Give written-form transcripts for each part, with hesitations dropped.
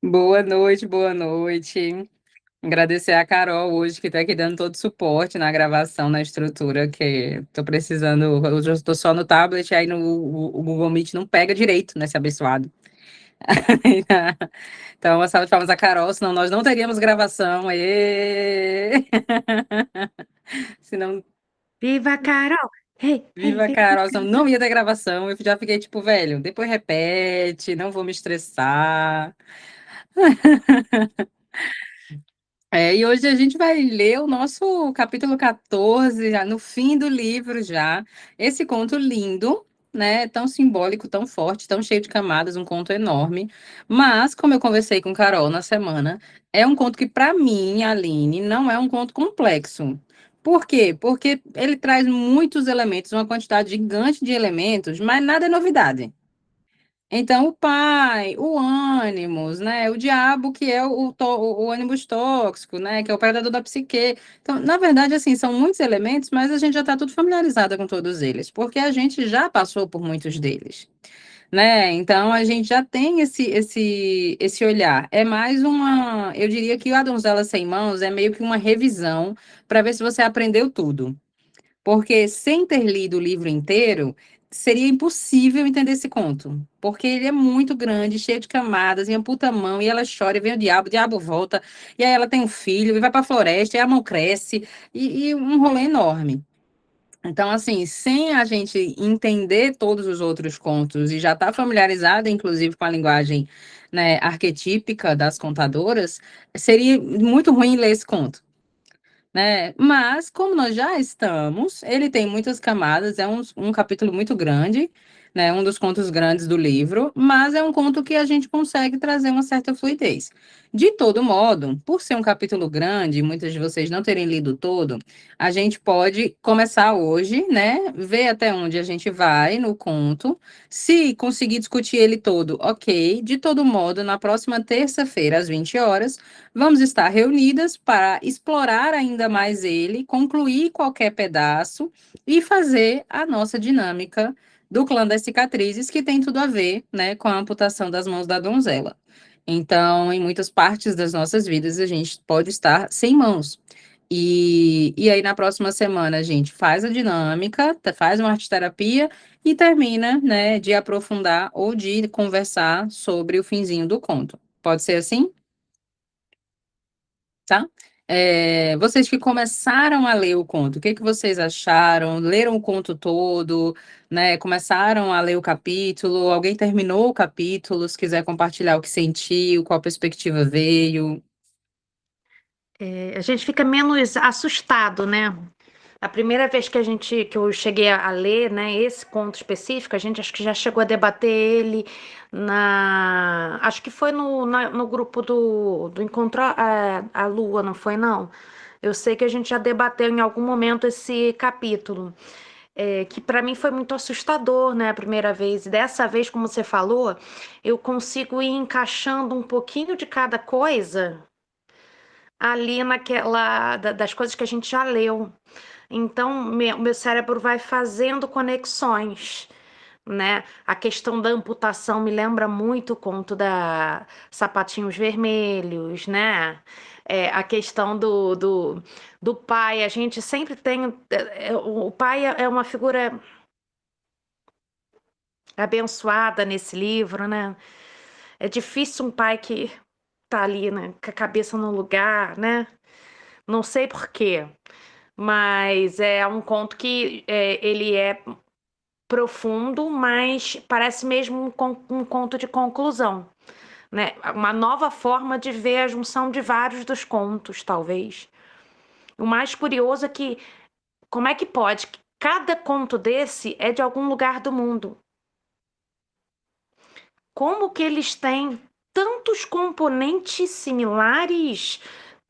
Boa noite, boa noite. Agradecer a Carol hoje que está aqui dando todo o suporte na gravação, na estrutura, que estou precisando. Hoje eu estou só no tablet, aí o Google Meet não pega direito nesse abençoado. Então, uma salva de palmas a Carol, senão nós não teríamos gravação. Senão, Viva Carol! Hey, hey, viva a viva Carol, senão não Carol! ia ter gravação. Eu já fiquei tipo, velho, depois repete, não vou me estressar. E hoje a gente vai ler o nosso capítulo 14, já no fim do livro já. Esse conto lindo, né? Tão simbólico, tão forte, tão cheio de camadas, um conto enorme. Mas, como eu conversei com Carol na semana, é um conto que, para mim, Aline, não é um conto complexo. Por quê? Porque ele traz muitos elementos, uma quantidade gigante de elementos, mas nada é novidade. Então, o pai, o ânimos, né? O diabo, que é o ânimos tóxico, né? Que é o predador da psique. Então, na verdade, assim, são muitos elementos, mas a gente já está tudo familiarizada com todos eles, porque a gente já passou por muitos deles, né? Então, a gente já tem esse olhar. É mais uma. Eu diria que o A Donzela Sem Mãos é meio que uma revisão para ver se você aprendeu tudo. Porque sem ter lido o livro inteiro, seria impossível entender esse conto. Porque ele é muito grande, cheio de camadas, e amputa a mão, e ela chora, e vem o diabo volta, e aí ela tem um filho, e vai para a floresta, e a mão cresce, e um rolê enorme. Então, assim, sem a gente entender todos os outros contos e já estar familiarizada, inclusive, com a linguagem, né, arquetípica das contadoras, seria muito ruim ler esse conto, né? Mas, como nós já estamos, ele tem muitas camadas, é um capítulo muito grande, né? Um dos contos grandes do livro, mas é um conto que a gente consegue trazer uma certa fluidez. De todo modo, por ser um capítulo grande, muitos de vocês não terem lido todo, a gente pode começar hoje, né? Ver até onde a gente vai no conto. Se conseguir discutir ele todo, ok. De todo modo, na próxima terça-feira, às 20 horas, vamos estar reunidas para explorar ainda mais ele, concluir qualquer pedaço e fazer a nossa dinâmica do clã das cicatrizes, que tem tudo a ver, né, com a amputação das mãos da donzela. Então, em muitas partes das nossas vidas, a gente pode estar sem mãos. E aí, na próxima semana, a gente faz a dinâmica, faz uma arte-terapia e termina, né, de aprofundar ou de conversar sobre o finzinho do conto. Pode ser assim? Tá? Vocês que começaram a ler o conto, o que que vocês acharam? Leram o conto todo, né? Começaram a ler o capítulo? Alguém terminou o capítulo? Se quiser compartilhar o que sentiu, qual perspectiva veio. A gente fica menos assustado, né? A primeira vez que eu cheguei a ler, né, esse conto específico, a gente acho que já chegou a debater ele acho que foi no grupo do Encontro a Lua, não foi não? Eu sei que a gente já debateu em algum momento esse capítulo, que para mim foi muito assustador, né, a primeira vez. E dessa vez, como você falou, eu consigo ir encaixando um pouquinho de cada coisa ali das coisas que a gente já leu. Então, meu cérebro vai fazendo conexões, né? A questão da amputação me lembra muito o conto da Sapatinhos Vermelhos, né? A questão do pai, a gente sempre tem. O pai é uma figura abençoada nesse livro, né? É difícil um pai que tá ali, né, com a cabeça no lugar, né? Não sei por quê, mas é um conto que ele é profundo, mas parece mesmo um conto de conclusão, né? Uma nova forma de ver a junção de vários dos contos, talvez. O mais curioso é que como é que pode? Cada conto desse é de algum lugar do mundo. Como que eles têm tantos componentes similares,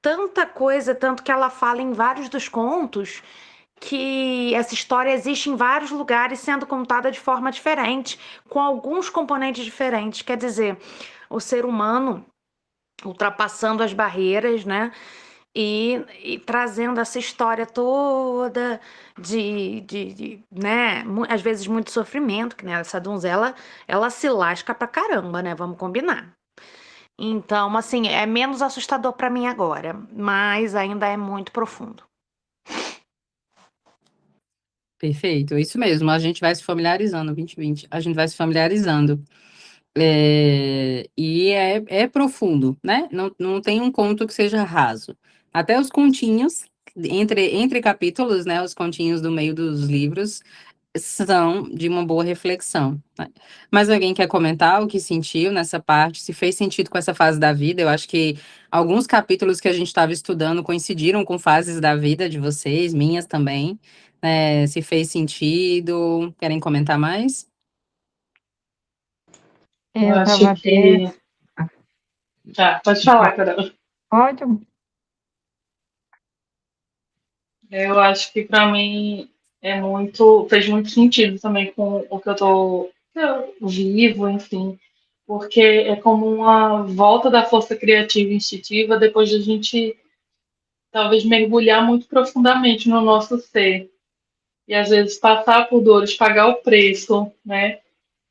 tanta coisa, tanto que ela fala em vários dos contos, que essa história existe em vários lugares sendo contada de forma diferente, com alguns componentes diferentes. Quer dizer, o ser humano ultrapassando as barreiras, né? E trazendo essa história toda né, às vezes muito sofrimento, que né, essa donzela, ela se lasca pra caramba, né? Vamos combinar. Então, assim, é menos assustador para mim agora, mas ainda é muito profundo. Perfeito, isso mesmo. A gente vai se familiarizando, 2020, a gente vai se familiarizando. E é profundo, né? Não tem um conto que seja raso. Até os continhos, entre capítulos, né? Os continhos do meio dos livros são de uma boa reflexão, né? Mas alguém quer comentar o que sentiu nessa parte, se fez sentido com essa fase da vida? Eu acho que alguns capítulos que a gente estava estudando coincidiram com fases da vida de vocês, minhas também, né? Se fez sentido, querem comentar mais? Eu Eu estava acho até. que. Tá, pode falar, Carol. Pode. Eu acho que para mim fez muito sentido também com o que eu vivo, enfim, porque é como uma volta da força criativa e instintiva depois de a gente talvez mergulhar muito profundamente no nosso ser e às vezes passar por dores, pagar o preço, né?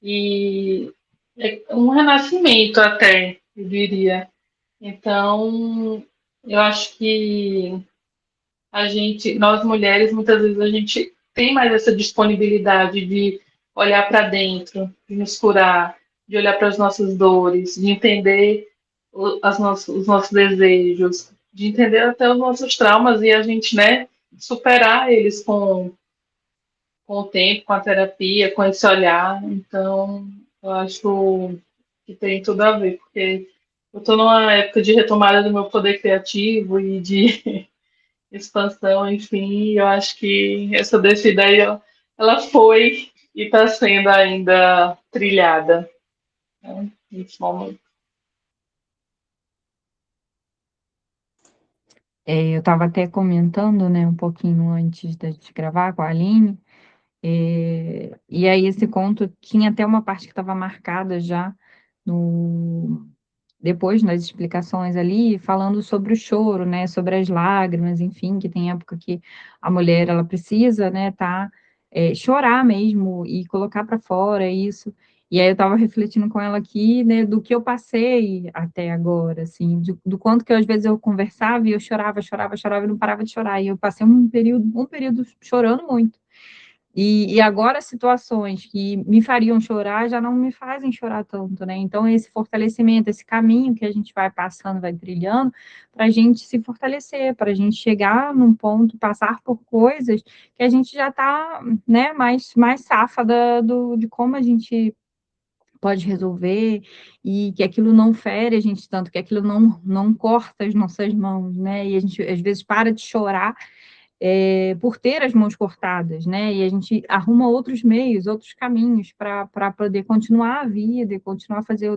E é um renascimento até, eu diria. Então, eu acho que nós mulheres, muitas vezes a gente tem mais essa disponibilidade de olhar para dentro, de nos curar, de olhar para as nossas dores, de entender os nossos desejos, de entender até os nossos traumas e a gente, né, superar eles com o tempo, com a terapia, com esse olhar. Então, eu acho que tem tudo a ver, porque eu estou numa época de retomada do meu poder criativo e de expansão, enfim, eu acho que essa descida aí, ela foi e está sendo ainda trilhada, né, nesse momento. Eu estava até comentando, né, um pouquinho antes da gente gravar com a Aline, e aí esse conto tinha até uma parte que estava marcada já no, depois nas explicações ali, falando sobre o choro, né, sobre as lágrimas, enfim, que tem época que a mulher ela precisa, né, chorar mesmo e colocar para fora isso. E aí eu estava refletindo com ela aqui, né, do que eu passei até agora, assim, do quanto que às vezes eu conversava e eu chorava, chorava, chorava e não parava de chorar. E eu passei um período chorando muito. E agora situações que me fariam chorar já não me fazem chorar tanto, né? Então, esse fortalecimento, esse caminho que a gente vai passando, vai trilhando, para a gente se fortalecer, para a gente chegar num ponto, passar por coisas que a gente já está, né, mais safa de como a gente pode resolver e que aquilo não fere a gente tanto, que aquilo não corta as nossas mãos, né? E a gente às vezes para de chorar por ter as mãos cortadas, né? E a gente arruma outros meios, outros caminhos para poder continuar a vida e continuar a fazer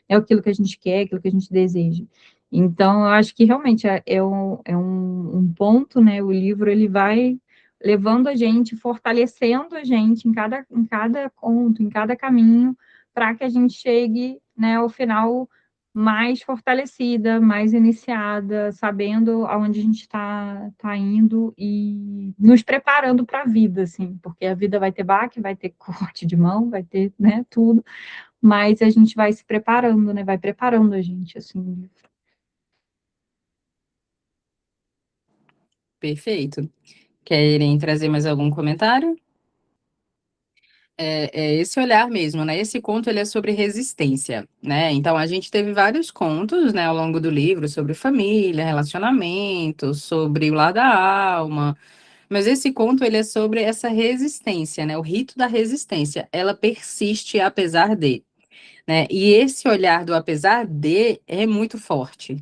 aquilo que a gente quer, aquilo que a gente deseja. Então, eu acho que realmente é um ponto, né? O livro ele vai levando a gente, fortalecendo a gente em cada conto, em cada caminho, para que a gente chegue, né, ao final mais fortalecida, mais iniciada, sabendo aonde a gente está indo e nos preparando para a vida, assim, porque a vida vai ter baque, vai ter corte de mão, vai ter, né, tudo, mas a gente vai se preparando, né, vai preparando a gente, assim. Perfeito. Querem trazer mais algum comentário? É esse olhar mesmo, né? Esse conto ele é sobre resistência, né? Então a gente teve vários contos, né, ao longo do livro sobre família, relacionamento, sobre o lado da alma, mas esse conto ele é sobre essa resistência, né? O rito da resistência. Ela persiste apesar de, né? E esse olhar do apesar de é muito forte,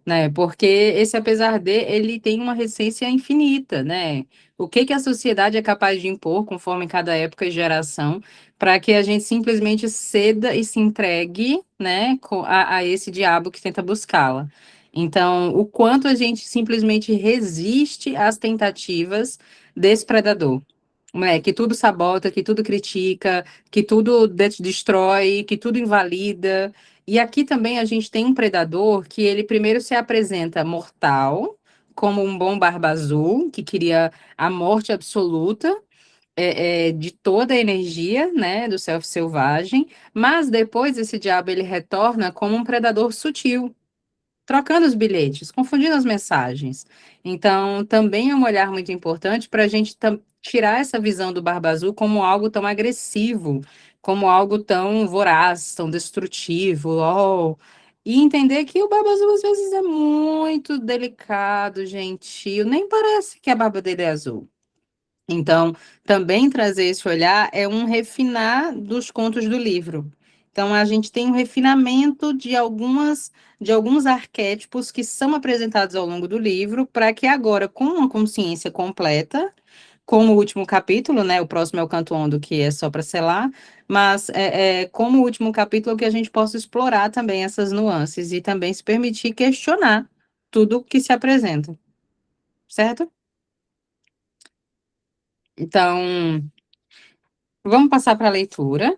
né? Porque esse apesar de, ele tem uma recência infinita, né? O que que a sociedade é capaz de impor conforme cada época e geração, para que a gente simplesmente ceda e se entregue, né, a esse diabo que tenta buscá-la. Então, o quanto a gente simplesmente resiste às tentativas desse predador, né? Que tudo sabota, que tudo critica, que tudo destrói, que tudo invalida. E aqui também a gente tem um predador que ele primeiro se apresenta mortal, como um bom barba azul, que queria a morte absoluta, de toda a energia, né, do self selvagem, mas depois esse diabo ele retorna como um predador sutil, trocando os bilhetes, confundindo as mensagens. Então, também é um olhar muito importante para a gente tirar essa visão do Barba Azul como algo tão agressivo, como algo tão voraz, tão destrutivo, e entender que o Barba Azul às vezes é muito delicado, gentil, nem parece que a barba dele é azul. Então, também trazer esse olhar é um refinar dos contos do livro. Então, a gente tem um refinamento de alguns arquétipos que são apresentados ao longo do livro, para que agora, com uma consciência completa, como o último capítulo, né? O próximo é o Canto Hondo, que é só para selar, mas como o último capítulo que a gente possa explorar também essas nuances e também se permitir questionar tudo que se apresenta, certo? Então, vamos passar para a leitura.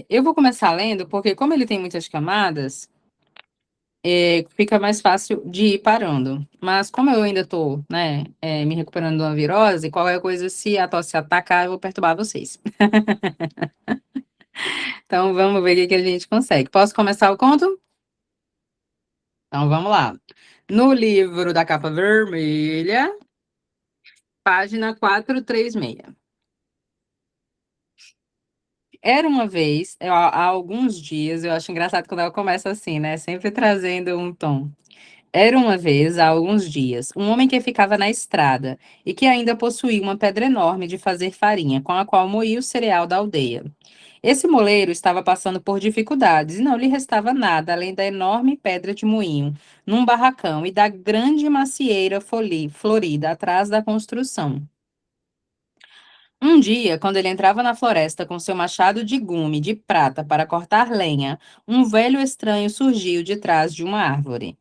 Eu vou começar lendo, porque como ele tem muitas camadas, fica mais fácil de ir parando. Mas como eu ainda estou, né, me recuperando de uma virose, qualquer coisa, se a tosse atacar, eu vou perturbar vocês. Então vamos ver o que que a gente consegue. Posso começar o conto? Então vamos lá. No livro da capa vermelha, página 436. Era uma vez, há alguns dias, eu acho engraçado quando ela começa assim, né? Sempre trazendo um tom. Era uma vez, há alguns dias, um homem que ficava na estrada e que ainda possuía uma pedra enorme de fazer farinha, com a qual moía o cereal da aldeia. Esse moleiro estava passando por dificuldades e não lhe restava nada além da enorme pedra de moinho, num barracão e da grande macieira florida atrás da construção. Um dia, quando ele entrava na floresta com seu machado de gume de prata para cortar lenha, um velho estranho surgiu de trás de uma árvore.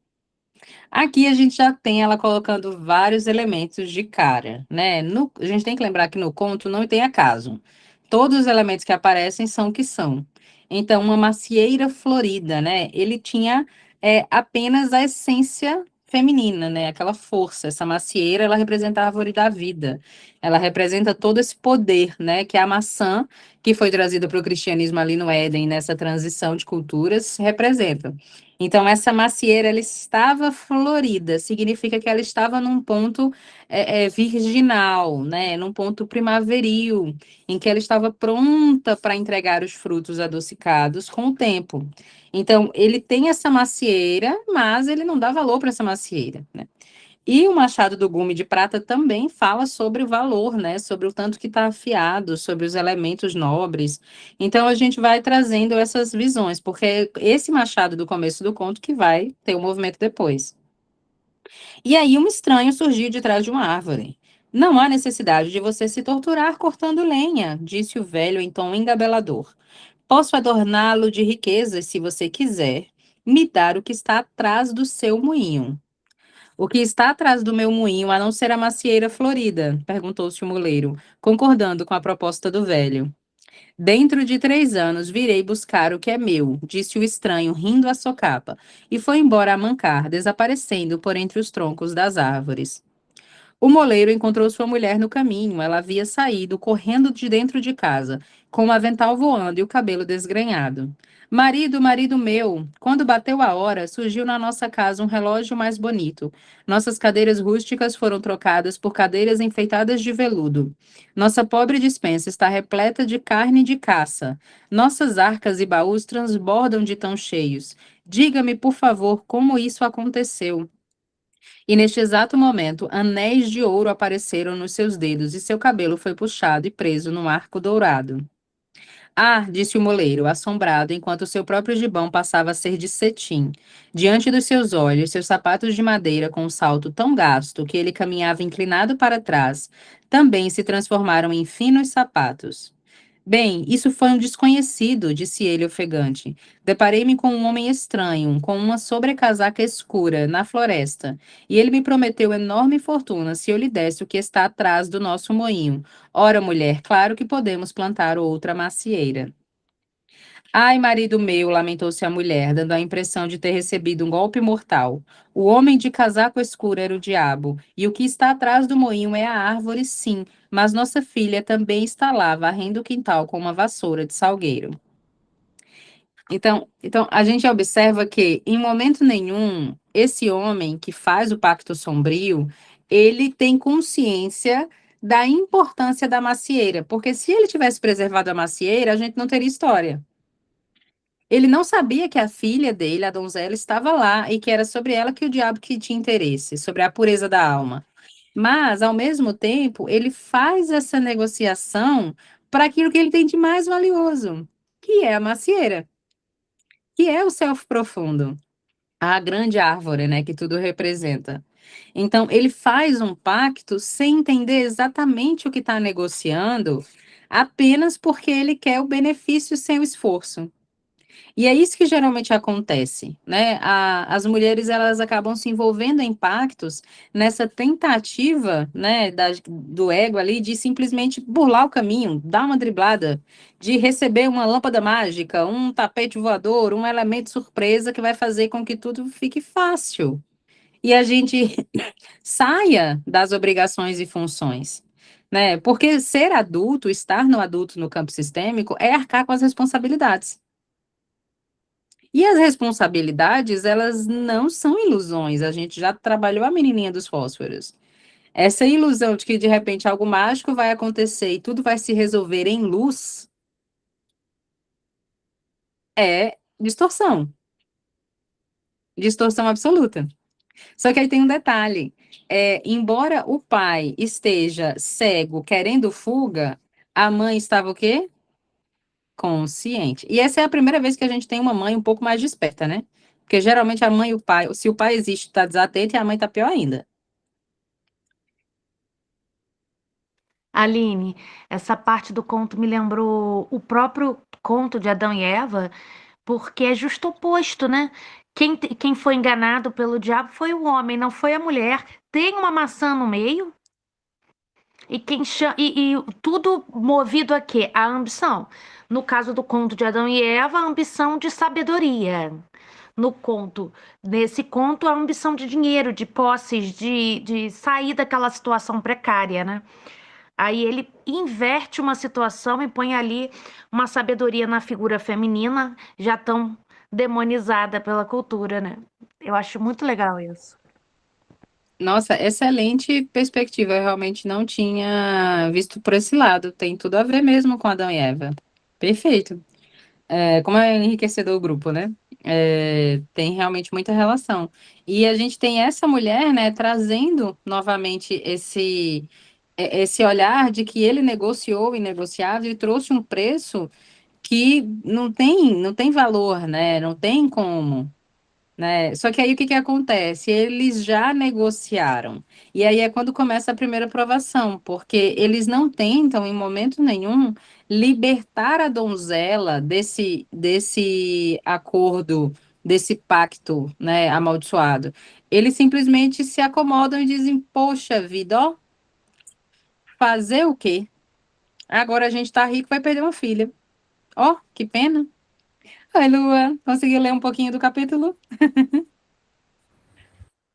Aqui a gente já tem ela colocando vários elementos de cara, né? A gente tem que lembrar que no conto não tem acaso. Todos os elementos que aparecem são o que são. Então, uma macieira florida, né? Ele tinha apenas a essência feminina, né? Aquela força. Essa macieira, ela representa a árvore da vida. Ela representa todo esse poder, né? Que a maçã, que foi trazida para o cristianismo ali no Éden, nessa transição de culturas, representa. Então, essa macieira, ela estava florida, significa que ela estava num ponto virginal, né? Num ponto primaveril, em que ela estava pronta para entregar os frutos adocicados com o tempo. Então, ele tem essa macieira, mas ele não dá valor para essa macieira, né? E o machado do gume de prata também fala sobre o valor, né? Sobre o tanto que está afiado, sobre os elementos nobres. Então a gente vai trazendo essas visões, porque é esse machado do começo do conto que vai ter o movimento depois. E aí um estranho surgiu de trás de uma árvore. Não há necessidade de você se torturar cortando lenha, disse o velho em tom engabelador. Posso adorná-lo de riquezas se você quiser. Me dar o que está atrás do seu moinho. O que está atrás do meu moinho, a não ser a macieira florida? Perguntou-se o moleiro, concordando com a proposta do velho. Dentro de 3 anos virei buscar o que é meu, disse o estranho, rindo à socapa, e foi embora a mancar, desaparecendo por entre os troncos das árvores. O moleiro encontrou sua mulher no caminho. Ela havia saído correndo de dentro de casa, com o avental voando e o cabelo desgrenhado. Marido, marido meu, quando bateu a hora, surgiu na nossa casa um relógio mais bonito. Nossas cadeiras rústicas foram trocadas por cadeiras enfeitadas de veludo. Nossa pobre despensa está repleta de carne de caça. Nossas arcas e baús transbordam de tão cheios. Diga-me, por favor, como isso aconteceu. E neste exato momento, anéis de ouro apareceram nos seus dedos e seu cabelo foi puxado e preso num arco dourado. Ah, disse o moleiro, assombrado, enquanto seu próprio gibão passava a ser de cetim. Diante dos seus olhos, seus sapatos de madeira com um salto tão gasto que ele caminhava inclinado para trás, também se transformaram em finos sapatos. Bem, isso foi um desconhecido, disse ele ofegante. Deparei-me com um homem estranho, com uma sobrecasaca escura, na floresta, e ele me prometeu enorme fortuna se eu lhe desse o que está atrás do nosso moinho. Ora, mulher, claro que podemos plantar outra macieira. Ai, marido meu, lamentou-se a mulher, dando a impressão de ter recebido um golpe mortal. O homem de casaco escuro era o diabo, e o que está atrás do moinho é a árvore, sim, mas nossa filha também está lá, varrendo o quintal com uma vassoura de salgueiro. Então, a gente observa que, em momento nenhum, esse homem que faz o pacto sombrio, ele tem consciência da importância da macieira, porque se ele tivesse preservado a macieira, a gente não teria história. Ele não sabia que a filha dele, a donzela, estava lá e que era sobre ela que o diabo que tinha interesse, sobre a pureza da alma. Mas, ao mesmo tempo, ele faz essa negociação para aquilo que ele tem de mais valioso, que é a macieira, que é o self profundo, a grande árvore, né, que tudo representa. Então, ele faz um pacto sem entender exatamente o que está negociando, apenas porque ele quer o benefício sem o esforço. E é isso que geralmente acontece, né? As mulheres elas acabam se envolvendo em pactos nessa tentativa, né, do ego ali de simplesmente burlar o caminho, dar uma driblada, de receber uma lâmpada mágica, um tapete voador, um elemento surpresa que vai fazer com que tudo fique fácil. E a gente saia das obrigações e funções. Né? Porque ser adulto, estar no adulto no campo sistêmico, é arcar com as responsabilidades. E as responsabilidades, elas não são ilusões. A gente já trabalhou a menininha dos fósforos. Essa ilusão de que de repente algo mágico vai acontecer e tudo vai se resolver em luz é distorção. Distorção absoluta. Só que aí tem um detalhe. Embora o pai esteja cego, querendo fuga, a mãe estava o quê? Consciente. E essa é a primeira vez que a gente tem uma mãe um pouco mais desperta, né? Porque geralmente a mãe e o pai, se o pai existe, está desatento e a mãe está pior ainda. Aline, essa parte do conto me lembrou o próprio conto de Adão e Eva, porque é justo o oposto, né? Quem foi enganado pelo diabo foi o homem, não foi a mulher. Tem uma maçã no meio e tudo movido a quê? A ambição. No caso do conto de Adão e Eva, a ambição de sabedoria. No conto, nesse conto, a ambição de dinheiro, de posses, de sair daquela situação precária, né? Aí ele inverte uma situação e põe ali uma sabedoria na figura feminina, já tão demonizada pela cultura, né? Eu acho muito legal isso. Nossa, excelente perspectiva. Eu realmente não tinha visto por esse lado. Tem tudo a ver mesmo com Adão e Eva. Perfeito. Como é enriquecedor o grupo, né? Tem realmente muita relação. E a gente tem essa mulher, né, trazendo novamente esse olhar de que ele negociou o inegociável e trouxe um preço que não tem valor, né? Não tem como, né? Só que aí o que que acontece? Eles já negociaram. E aí é quando começa a primeira provação, porque eles não tentam em momento nenhum libertar a donzela desse acordo, desse pacto, né, amaldiçoado. Eles simplesmente se acomodam e dizem: "Poxa vida, ó, fazer o quê? Agora a gente tá rico, vai perder uma filha. Ó, que pena." Oi, Lua, conseguiu ler um pouquinho do capítulo?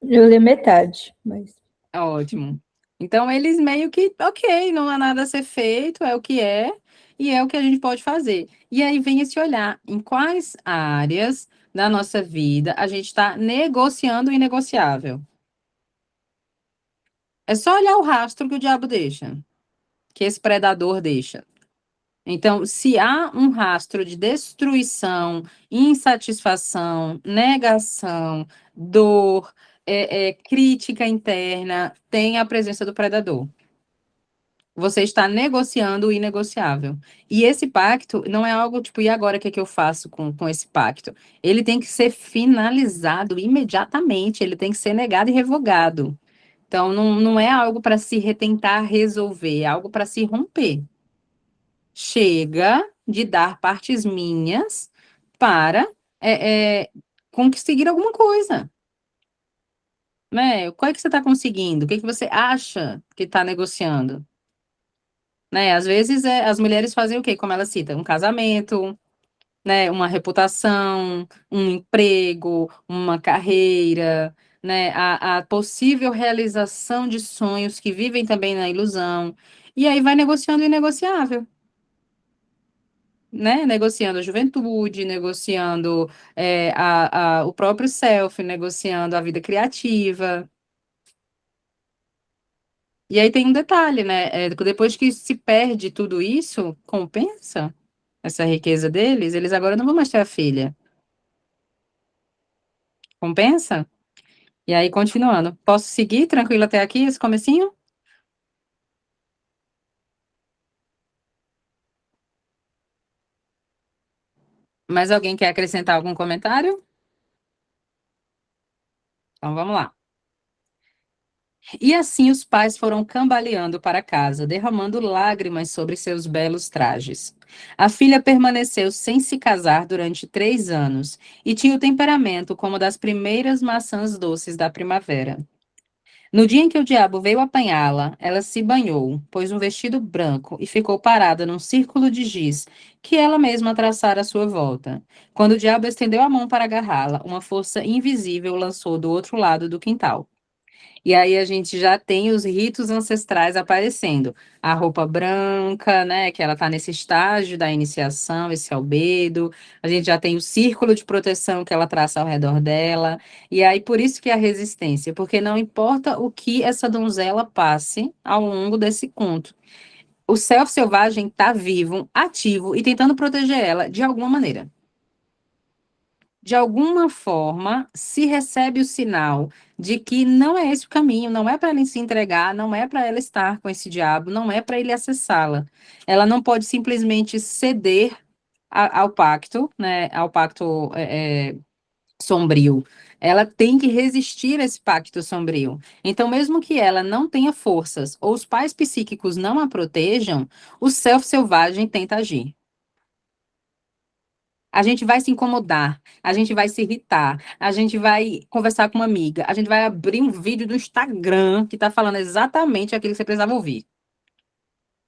Eu li metade, mas Ótimo. Então, eles meio que, ok, não há nada a ser feito, é o que é, e é o que a gente pode fazer. E aí vem esse olhar, em quais áreas da nossa vida a gente está negociando o inegociável. É só olhar o rastro que o diabo deixa, que esse predador deixa. Então, se há um rastro de destruição, insatisfação, negação, dor, crítica interna, tem a presença do predador. Você está negociando o inegociável. E esse pacto não é algo tipo, e agora o que é que eu faço com esse pacto? Ele tem que ser finalizado imediatamente, ele tem que ser negado e revogado. Então, não é algo para se retentar resolver, é algo para se romper. Chega de dar partes minhas para conseguir alguma coisa. Né? Qual é que você está conseguindo? O que é que você acha que está negociando? Né? Às vezes as mulheres fazem o quê? Como ela cita, um casamento, né, uma reputação, um emprego, uma carreira, né, a possível realização de sonhos que vivem também na ilusão, e aí vai negociando o inegociável, né, negociando a juventude, negociando o próprio self, negociando a vida criativa. E aí tem um detalhe, né, depois que se perde tudo isso, compensa essa riqueza deles, eles agora não vão mais ter a filha. Compensa? E aí, continuando. Posso seguir tranquilo até aqui, esse comecinho? Mais alguém quer acrescentar algum comentário? Então vamos lá. E assim os pais foram cambaleando para casa, derramando lágrimas sobre seus belos trajes. A filha permaneceu sem se casar durante 3 anos e tinha o temperamento como das primeiras maçãs doces da primavera. No dia em que o diabo veio apanhá-la, ela se banhou, pôs um vestido branco e ficou parada num círculo de giz que ela mesma traçara à sua volta. Quando o diabo estendeu a mão para agarrá-la, uma força invisível lançou do outro lado do quintal. E aí a gente já tem os ritos ancestrais aparecendo. A roupa branca, né, que ela tá nesse estágio da iniciação, esse albedo. A gente já tem o círculo de proteção que ela traça ao redor dela. E aí por isso que a resistência, porque não importa o que essa donzela passe ao longo desse conto. O self selvagem tá vivo, ativo e tentando proteger ela de alguma maneira. De alguma forma, se recebe o sinal de que não é esse o caminho, não é para ela se entregar, não é para ela estar com esse diabo, não é para ele acessá-la. Ela não pode simplesmente ceder ao pacto, né, ao pacto sombrio. Ela tem que resistir a esse pacto sombrio. Então, mesmo que ela não tenha forças ou os pais psíquicos não a protejam, o self selvagem tenta agir. A gente vai se incomodar, a gente vai se irritar, a gente vai conversar com uma amiga, a gente vai abrir um vídeo do Instagram que está falando exatamente aquilo que você precisava ouvir.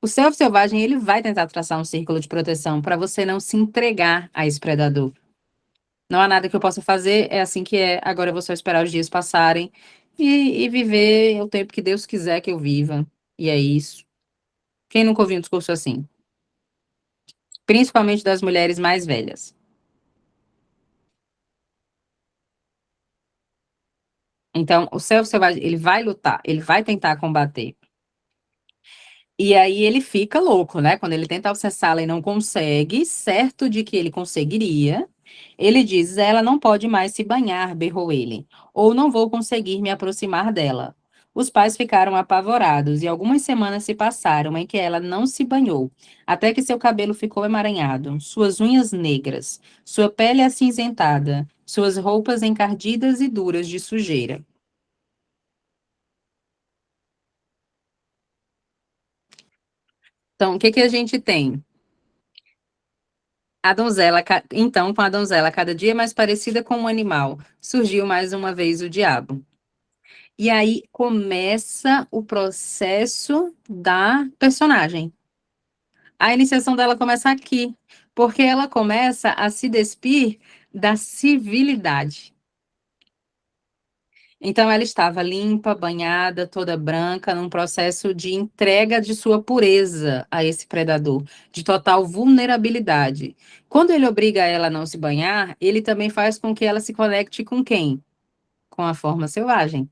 O self selvagem, ele vai tentar traçar um círculo de proteção para você não se entregar a esse predador. Não há nada que eu possa fazer, é assim que é, agora eu vou só esperar os dias passarem e viver o tempo que Deus quiser que eu viva. E é isso. Quem nunca ouviu um discurso assim? Principalmente das mulheres mais velhas. Então, o self selvagem, ele vai lutar, ele vai tentar combater. E aí ele fica louco, né? Quando ele tenta acessá-la e não consegue, certo de que ele conseguiria, ele diz: ela não pode mais se banhar, berrou ele, ou não vou conseguir me aproximar dela. Os pais ficaram apavorados e algumas semanas se passaram em que ela não se banhou, até que seu cabelo ficou emaranhado, suas unhas negras, sua pele acinzentada, suas roupas encardidas e duras de sujeira. Então, o que que a gente tem? A donzela, então, com a donzela cada dia mais parecida com um animal, surgiu mais uma vez o diabo. E aí começa o processo da personagem. A iniciação dela começa aqui, porque ela começa a se despir da civilidade. Então, ela estava limpa, banhada, toda branca, num processo de entrega de sua pureza a esse predador, de total vulnerabilidade. Quando ele obriga ela a não se banhar, ele também faz com que ela se conecte com quem? Com a forma selvagem.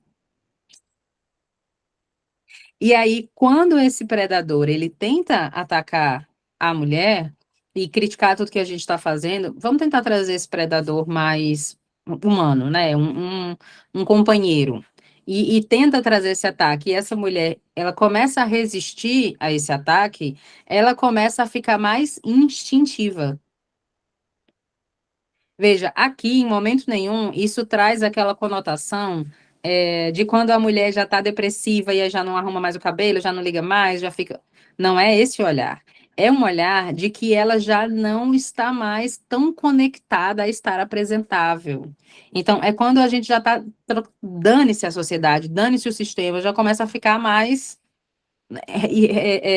E aí, quando esse predador ele tenta atacar a mulher e criticar tudo que a gente está fazendo, vamos tentar trazer esse predador mais humano, né? Um companheiro. E tenta trazer esse ataque. E essa mulher, ela começa a resistir a esse ataque, ela começa a ficar mais instintiva. Veja, aqui, em momento nenhum, isso traz aquela conotação de quando a mulher já está depressiva e aí já não arruma mais o cabelo, já não liga mais, já fica. Não é esse olhar. É um olhar de que ela já não está mais tão conectada a estar apresentável. Então, é quando a gente já está. Dane-se a sociedade, dane-se o sistema, já começa a ficar mais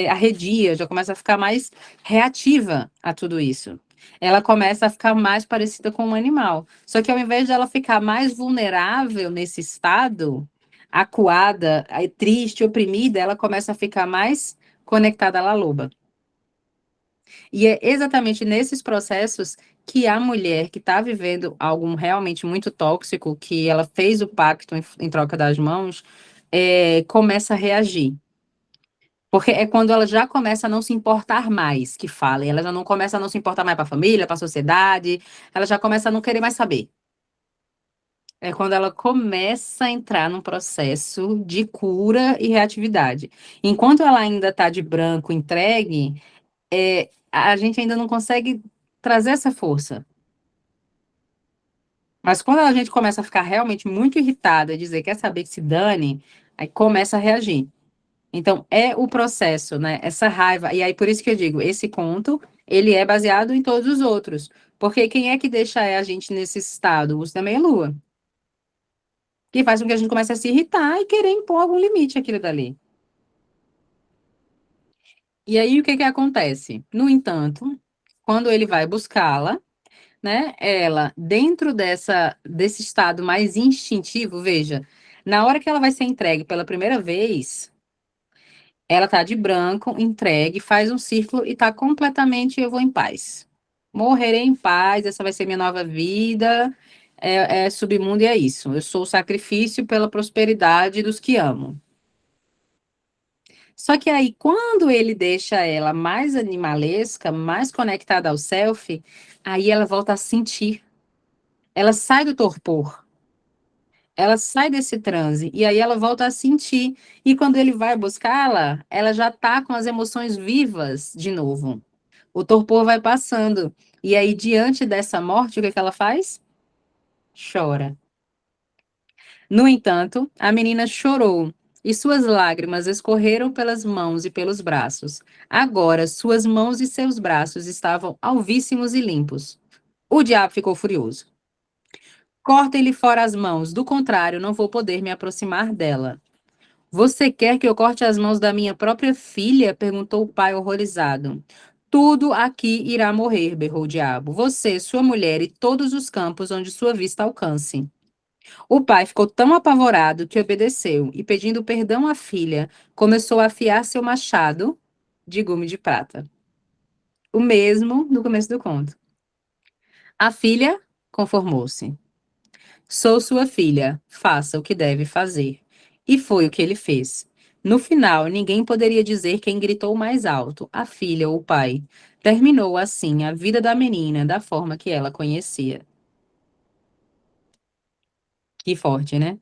arredia, já começa a ficar mais reativa a tudo isso. ela começa a ficar mais parecida com um animal. Só que ao invés de ela ficar mais vulnerável nesse estado, acuada, triste, oprimida, ela começa a ficar mais conectada à loba. E é exatamente nesses processos que a mulher que está vivendo algo realmente muito tóxico, que ela fez o pacto em troca das mãos, começa a reagir. Porque é quando ela já começa a não se importar mais que fala, ela já não começa a não se importar mais para a família, para a sociedade, ela já começa a não querer mais saber. É quando ela começa a entrar num processo de cura e reatividade. Enquanto ela ainda está de branco entregue, a gente ainda não consegue trazer essa força. Mas quando a gente começa a ficar realmente muito irritada e dizer, quer saber que se dane, aí começa a reagir. Então, é o processo, né? Essa raiva. E aí, por isso que eu digo, esse conto, ele é baseado em todos os outros. Porque quem é que deixa a gente nesse estado? O da meia-lua. Que faz com que a gente comece a se irritar e querer impor algum limite àquilo dali. E aí, o que que acontece? No entanto, quando ele vai buscá-la, né? Ela, dentro desse estado mais instintivo, veja, na hora que ela vai ser entregue pela primeira vez, ela tá de branco, entregue, faz um círculo e tá completamente eu vou em paz. Morrerei em paz, essa vai ser minha nova vida, é submundo e é isso. Eu sou o sacrifício pela prosperidade dos que amo. Só que aí, quando ele deixa ela mais animalesca, mais conectada ao self, aí ela volta a sentir. Ela sai do torpor. Ela sai desse transe e aí ela volta a sentir. E quando ele vai buscá-la, ela já tá com as emoções vivas de novo. O torpor vai passando. E aí, diante dessa morte, o que que ela faz? Chora. No entanto, a menina chorou e suas lágrimas escorreram pelas mãos e pelos braços. Agora, suas mãos e seus braços estavam alvíssimos e limpos. O diabo ficou furioso. Cortem-lhe fora as mãos, do contrário, não vou poder me aproximar dela. Você quer que eu corte as mãos da minha própria filha? Perguntou o pai horrorizado. Tudo aqui irá morrer, berrou o diabo. Você, sua mulher e todos os campos onde sua vista alcance. O pai ficou tão apavorado que obedeceu e, pedindo perdão à filha, começou a afiar seu machado de gume de prata. O mesmo no começo do conto. A filha conformou-se. Sou sua filha, faça o que deve fazer. E foi o que ele fez. No final, ninguém poderia dizer quem gritou mais alto, a filha ou o pai. Terminou assim a vida da menina da forma que ela conhecia. Que forte, né?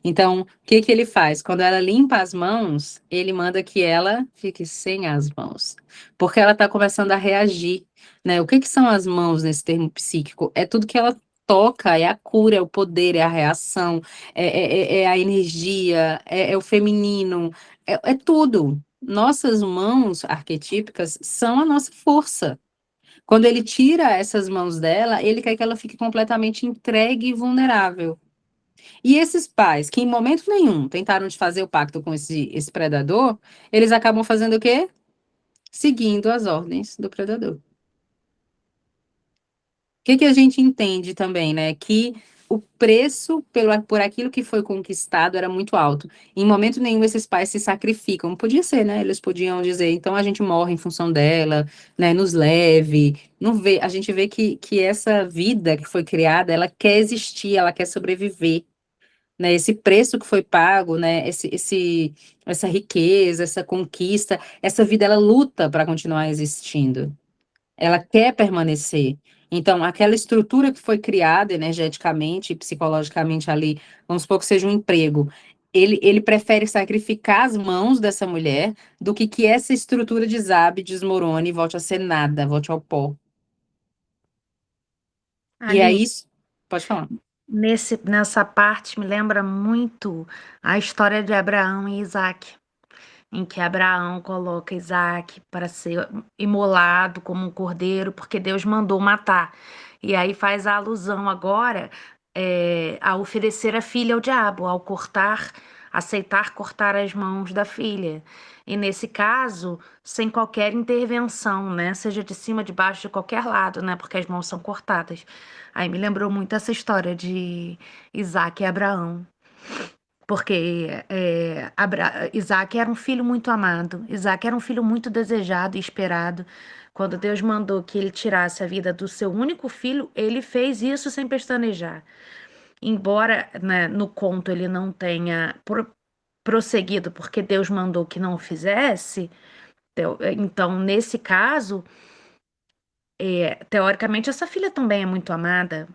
Então, o que que ele faz? Quando ela limpa as mãos, ele manda que ela fique sem as mãos, porque ela está começando a reagir, né? O que que são as mãos nesse termo psíquico? É tudo que ela toca, é a cura, é o poder, é a reação, é a energia, é o feminino, é tudo. Nossas mãos arquetípicas são a nossa força. Quando ele tira essas mãos dela, ele quer que ela fique completamente entregue e vulnerável. E esses pais, que em momento nenhum tentaram de fazer o pacto com esse predador, eles acabam fazendo o quê? Seguindo as ordens do predador. O que que a gente entende também, né? Que o preço por aquilo que foi conquistado era muito alto. Em momento nenhum esses pais se sacrificam. Podia ser, né? Eles podiam dizer, então a gente morre em função dela, né? Nos leve. Não vê, a gente vê que essa vida que foi criada, ela quer existir, ela quer sobreviver. Né, esse preço que foi pago, né, essa riqueza, essa conquista, essa vida, ela luta para continuar existindo. Ela quer permanecer. Então, aquela estrutura que foi criada energeticamente e psicologicamente ali, vamos supor que seja um emprego, ele prefere sacrificar as mãos dessa mulher do que essa estrutura desabe, desmorone e volte a ser nada, volte ao pó. E é Aline, isso. Pode falar. nessa parte me lembra muito a história de Abraão e Isaac, em que Abraão coloca Isaac para ser imolado como um cordeiro, porque Deus mandou matar. E aí faz a alusão agora a oferecer a filha ao diabo, ao cortar aceitar cortar as mãos da filha. E nesse caso, sem qualquer intervenção, né? Seja de cima, de baixo, de qualquer lado, né? Porque as mãos são cortadas. Aí me lembrou muito essa história de Isaac e Abraão. Porque Isaac era um filho muito amado, Isaac era um filho muito desejado e esperado. Quando Deus mandou que ele tirasse a vida do seu único filho, ele fez isso sem pestanejar. Embora, né, no conto ele não tenha prosseguido porque Deus mandou que não o fizesse, então, nesse caso, teoricamente, essa filha também é muito amada.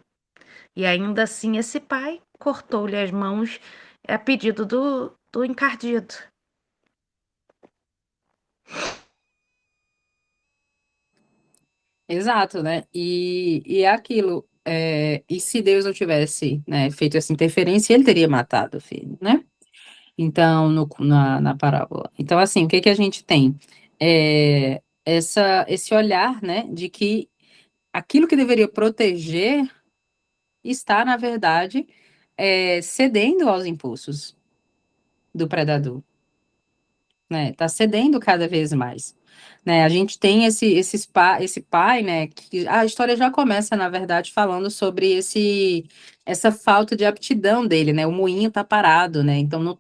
E ainda assim, esse pai cortou-lhe as mãos a pedido do encardido. Exato, né? E é aquilo. E se Deus não tivesse, né, feito essa interferência, ele teria matado o filho, né? Então, na parábola. Então, assim, o que que a gente tem? Esse olhar, né, de que aquilo que deveria proteger está, na verdade, cedendo aos impulsos do predador, né? Está cedendo cada vez mais. Né, a gente tem esse pai, né, que a história já começa, na verdade, falando sobre essa falta de aptidão dele, né, o moinho tá parado, né, então não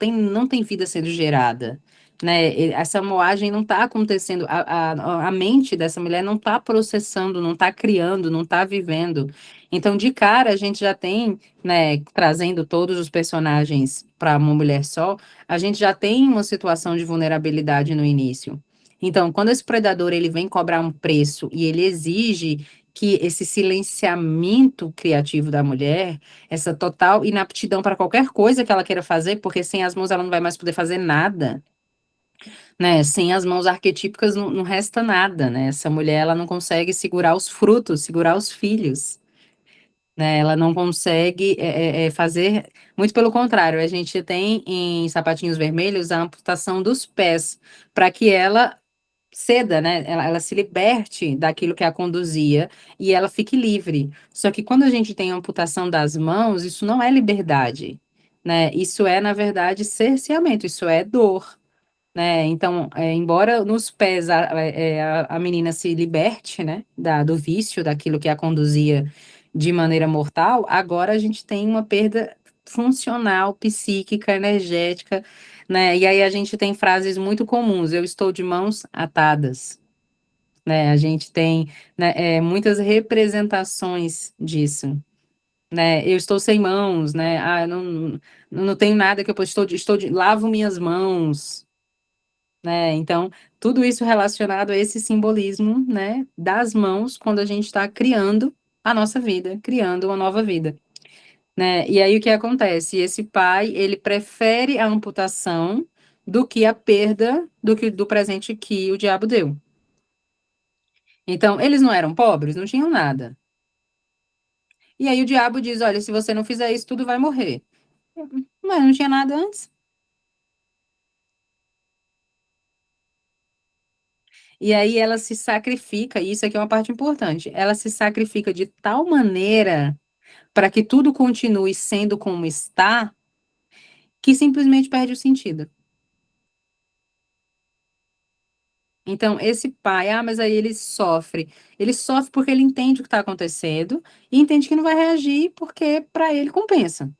tem vida sendo gerada, né, essa moagem não tá acontecendo, a mente dessa mulher não tá processando, não tá criando, não tá vivendo, então de cara a gente já tem, né, trazendo todos os personagens para uma mulher só, a gente já tem uma situação de vulnerabilidade no início. Então, quando esse predador ele vem cobrar um preço e ele exige que esse silenciamento criativo da mulher, essa total inaptidão para qualquer coisa que ela queira fazer, porque sem as mãos ela não vai mais poder fazer nada, né? Sem as mãos arquetípicas não resta nada, né? Essa mulher ela não consegue segurar os frutos, segurar os filhos, né? Ela não consegue fazer, muito pelo contrário, a gente tem em Sapatinhos Vermelhos a amputação dos pés, para que ela ceda, né? Ela se liberte daquilo que a conduzia e ela fique livre. Só que quando a gente tem a amputação das mãos, isso não é liberdade, né? Isso é, na verdade, cerceamento, isso é dor, né? Então, embora nos pés a menina se liberte, né, do vício, daquilo que a conduzia de maneira mortal, agora a gente tem uma perda funcional, psíquica, energética, né? E aí a gente tem frases muito comuns: eu estou de mãos atadas, né? A gente tem, né, muitas representações disso. Né, eu estou sem mãos, né? Eu não tenho nada que eu possa, lavo minhas mãos, né? Então, tudo isso relacionado a esse simbolismo, né, das mãos, quando a gente está criando a nossa vida, criando uma nova vida, né? E aí o que acontece? Esse pai, ele prefere a amputação do que a perda do presente que o diabo deu. Então, eles não eram pobres, não tinham nada. E aí o diabo diz: olha, se você não fizer isso, tudo vai morrer. Mas não tinha nada antes. E aí ela se sacrifica, e isso aqui é uma parte importante, ela se sacrifica de tal maneira para que tudo continue sendo como está, que simplesmente perde o sentido. Então, esse pai, mas aí ele sofre. Ele sofre porque ele entende o que está acontecendo e entende que não vai reagir porque para ele compensa.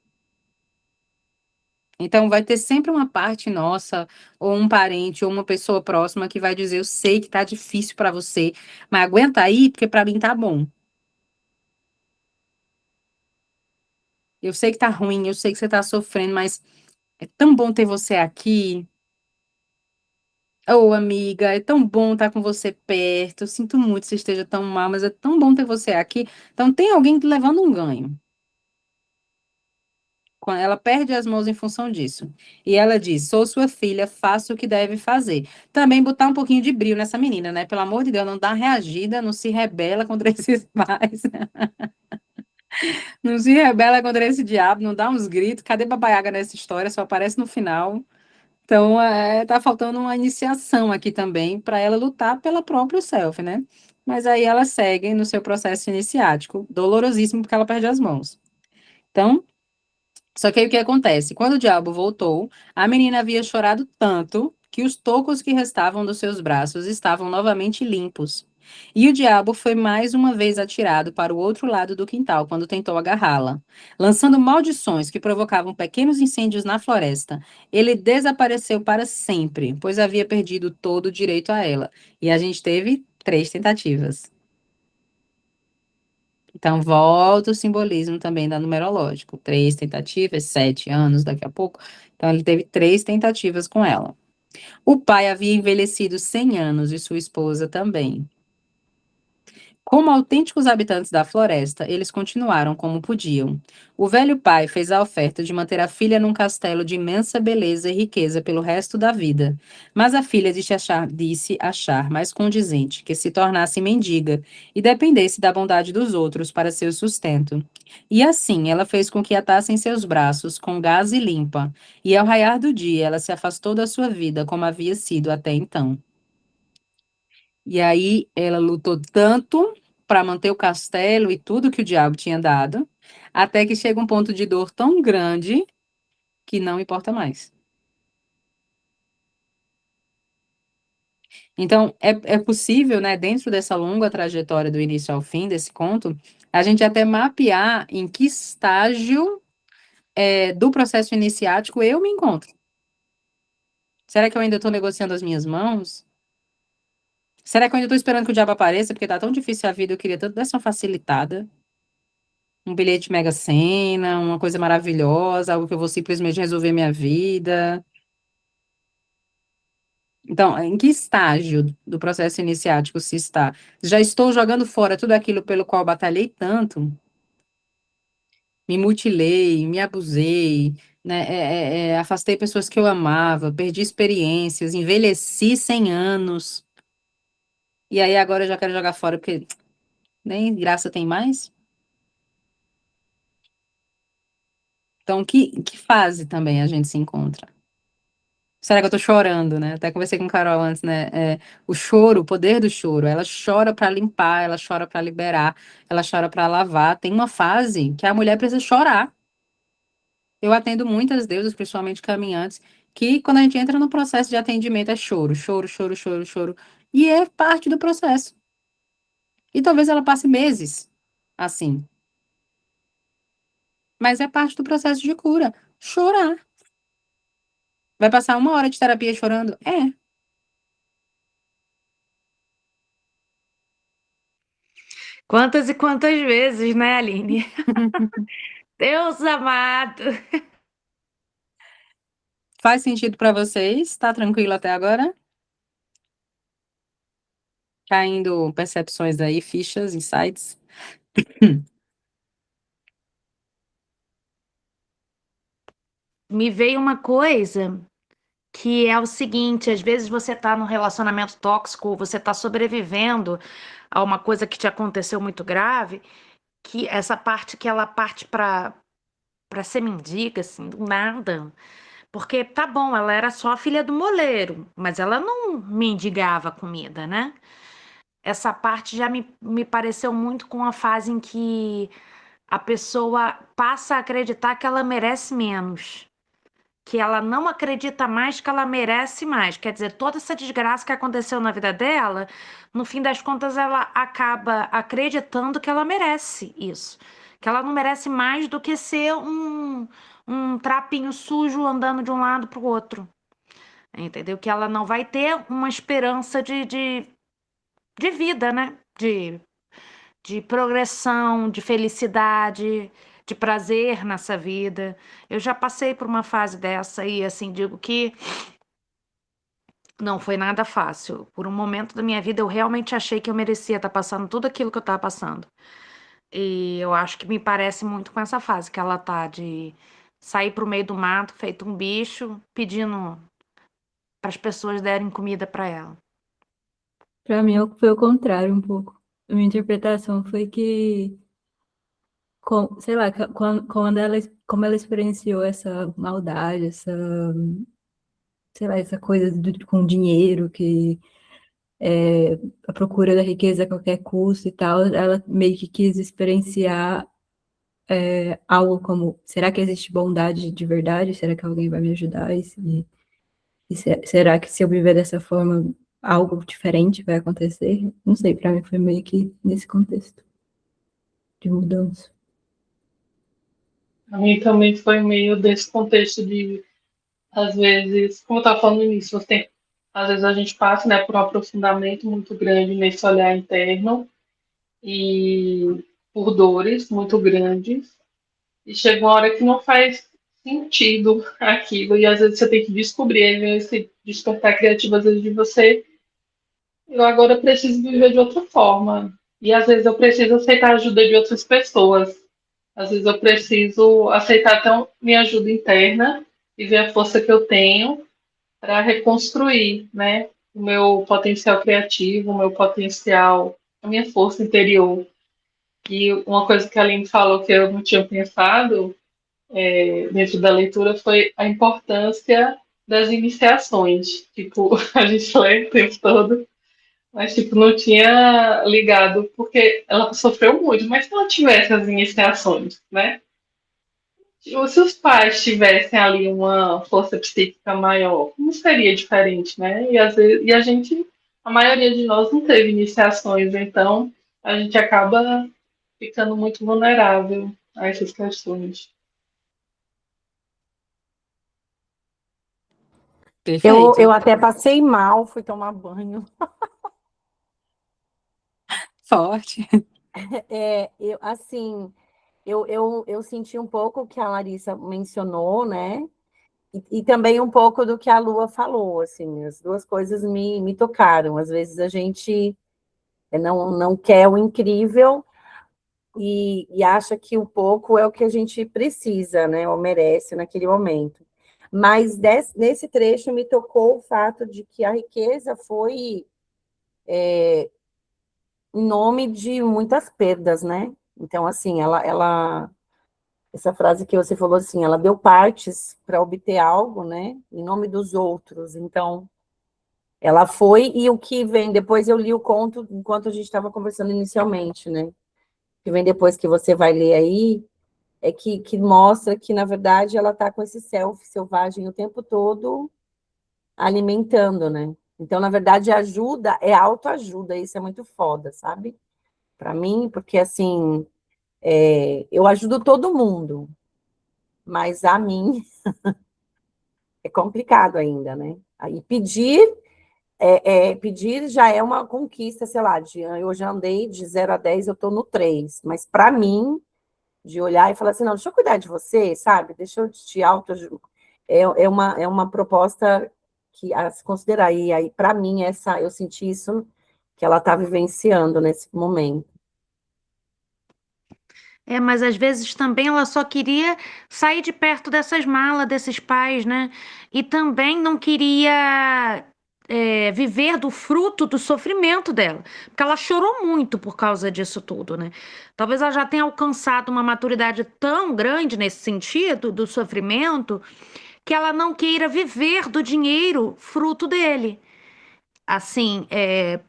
Então, vai ter sempre uma parte nossa, ou um parente, ou uma pessoa próxima que vai dizer: eu sei que tá difícil para você, mas aguenta aí, porque para mim tá bom. Eu sei que tá ruim, eu sei que você tá sofrendo, mas é tão bom ter você aqui. Ô, amiga, é tão bom estar com você perto. Eu sinto muito que você esteja tão mal, mas é tão bom ter você aqui. Então, tem alguém levando um ganho. Quando ela perde as mãos em função disso. E ela diz: sou sua filha, faça o que deve fazer. Também botar um pouquinho de brilho nessa menina, né? Pelo amor de Deus, não dá reagida, não se rebela contra esses pais. Não se rebela contra esse diabo, não dá uns gritos. Cadê Baba Yaga nessa história? Só aparece no final. Então, tá faltando uma iniciação aqui também para ela lutar pela própria self, né? Mas aí ela segue no seu processo iniciático, dolorosíssimo porque ela perde as mãos. Então, Só que aí o que acontece? Quando o diabo voltou, a menina havia chorado tanto que os tocos que restavam dos seus braços estavam novamente limpos. E o diabo foi mais uma vez atirado para o outro lado do quintal quando tentou agarrá-la, lançando maldições que provocavam pequenos incêndios na floresta. Ele desapareceu para sempre, pois havia perdido todo o direito a ela. E a gente teve 3 tentativas. Então, volta o simbolismo também da numerológico. 3 tentativas, 7 anos daqui a pouco. Então, ele teve 3 tentativas com ela. O pai havia envelhecido 100 anos e sua esposa também. Como autênticos habitantes da floresta, eles continuaram como podiam. O velho pai fez a oferta de manter a filha num castelo de imensa beleza e riqueza pelo resto da vida. Mas a filha disse achar mais condizente que se tornasse mendiga e dependesse da bondade dos outros para seu sustento. E assim, ela fez com que atassem seus braços com gás e limpa, e ao raiar do dia, ela se afastou da sua vida como havia sido até então. E aí ela lutou tanto para manter o castelo e tudo que o diabo tinha dado, até que chega um ponto de dor tão grande que não importa mais. Então, é possível, né, dentro dessa longa trajetória do início ao fim desse conto, a gente até mapear em que estágio do processo iniciático eu me encontro. Será que eu ainda estou negociando as minhas mãos? Será que eu ainda estou esperando que o diabo apareça, porque tá tão difícil a vida, eu queria tanto dessa uma facilitada? Um bilhete de Mega Sena, uma coisa maravilhosa, algo que eu vou simplesmente resolver minha vida. Então, em que estágio do processo iniciático se está? Já estou jogando fora tudo aquilo pelo qual batalhei tanto, me mutilei, me abusei, né, afastei pessoas que eu amava, perdi experiências, envelheci 100 anos, e aí agora eu já quero jogar fora porque nem graça tem mais? Então, que fase também a gente se encontra? Será que eu tô chorando, né? Até conversei com a Carol antes, né? O choro, o poder do choro. Ela chora para limpar, ela chora para liberar, ela chora para lavar. Tem uma fase que a mulher precisa chorar. Eu atendo muitas deusas, principalmente caminhantes, que quando a gente entra no processo de atendimento é choro, choro, choro, choro, choro. E é parte do processo. E talvez ela passe meses assim, mas é parte do processo de cura. Chorar. Vai passar 1 hora de terapia chorando? É. Quantas e quantas vezes, né, Aline? Deus amado. Faz sentido para vocês? Tá tranquilo até agora? Caindo percepções aí, fichas, insights. Me veio uma coisa que é o seguinte, às vezes você está num relacionamento tóxico, você está sobrevivendo a uma coisa que te aconteceu muito grave, que essa parte que ela parte para ser mendiga, assim, do nada. Porque tá bom, ela era só a filha do moleiro, mas ela não mendigava comida, né? Essa parte já me pareceu muito com a fase em que a pessoa passa a acreditar que ela merece menos, que ela não acredita mais que ela merece mais. Quer dizer, toda essa desgraça que aconteceu na vida dela, no fim das contas, ela acaba acreditando que ela merece isso. Que ela não merece mais do que ser um trapinho sujo andando de um lado para o outro. Entendeu? Que ela não vai ter uma esperança de vida, né? De progressão, de felicidade, de prazer nessa vida. Eu já passei por uma fase dessa e assim digo que não foi nada fácil. Por um momento da minha vida eu realmente achei que eu merecia estar passando tudo aquilo que eu estava passando. E eu acho que me parece muito com essa fase que ela tá de sair pro meio do mato, feito um bicho, pedindo para as pessoas derem comida para ela. Pra mim foi o contrário um pouco. A minha interpretação foi que, sei lá, quando como ela experienciou essa maldade, sei lá, essa coisa com dinheiro, que a procura da riqueza a qualquer custo e tal, ela meio que quis experienciar algo como, será que existe bondade de verdade? Será que alguém vai me ajudar? Será que se eu viver dessa forma, algo diferente vai acontecer? Não sei, para mim foi meio que nesse contexto de mudança. A mim também foi meio desse contexto de, às vezes, como eu estava falando no início, às vezes a gente passa, né, por um aprofundamento muito grande nesse olhar interno e por dores muito grandes, e chega uma hora que não faz sentido aquilo, e às vezes você tem que descobrir, aí vem esse despertar criativo, às vezes, de você, eu agora preciso viver de outra forma, e às vezes eu preciso aceitar a ajuda de outras pessoas, às vezes eu preciso aceitar até minha ajuda interna e ver a força que eu tenho para reconstruir, né, o meu potencial criativo, o meu potencial, a minha força interior. E uma coisa que a Aline falou que eu não tinha pensado dentro da leitura foi a importância das iniciações. Tipo, a gente lê o tempo todo, mas tipo, não tinha ligado, porque ela sofreu muito, mas se ela tivesse as iniciações, né? Tipo, se os pais tivessem ali uma força psíquica maior, como seria diferente, né? E, às vezes, e a gente, a maioria de nós não teve iniciações, então a gente acaba ficando muito vulnerável a essas questões. Eu, Perfeito. eu até passei mal, fui tomar banho. Forte. Assim, eu senti um pouco o que a Larissa mencionou, né? E também um pouco do que a Lua falou, assim, as duas coisas me tocaram. Às vezes a gente não quer o incrível e acha que o pouco é o que a gente precisa, né? Ou merece naquele momento. Mas nesse trecho me tocou o fato de que a riqueza foi em nome de muitas perdas, né? Então, assim, essa frase que você falou assim, ela deu partes para obter algo, né? Em nome dos outros. Então, ela foi, e o que vem depois, eu li o conto enquanto a gente estava conversando inicialmente, né? O que vem depois que você vai ler aí é que mostra que, na verdade, ela está com esse self selvagem o tempo todo alimentando, né? Então, na verdade, ajuda é autoajuda, isso é muito foda, sabe? Para mim, porque assim, eu ajudo todo mundo, mas a mim é complicado ainda, né? Aí pedir já é uma conquista, sei lá, eu já andei de 0 a 10, eu estou no 3, mas para mim, de olhar e falar assim, não, deixa eu cuidar de você, sabe? Deixa eu te autoajudar. É uma proposta que a se considerar. E aí, para mim, eu senti isso que ela está vivenciando nesse momento. Mas às vezes também ela só queria sair de perto dessas malas, desses pais, né? E também não queria viver do fruto do sofrimento dela, porque ela chorou muito por causa disso tudo, né? Talvez ela já tenha alcançado uma maturidade tão grande nesse sentido do sofrimento que ela não queira viver do dinheiro fruto dele. Assim,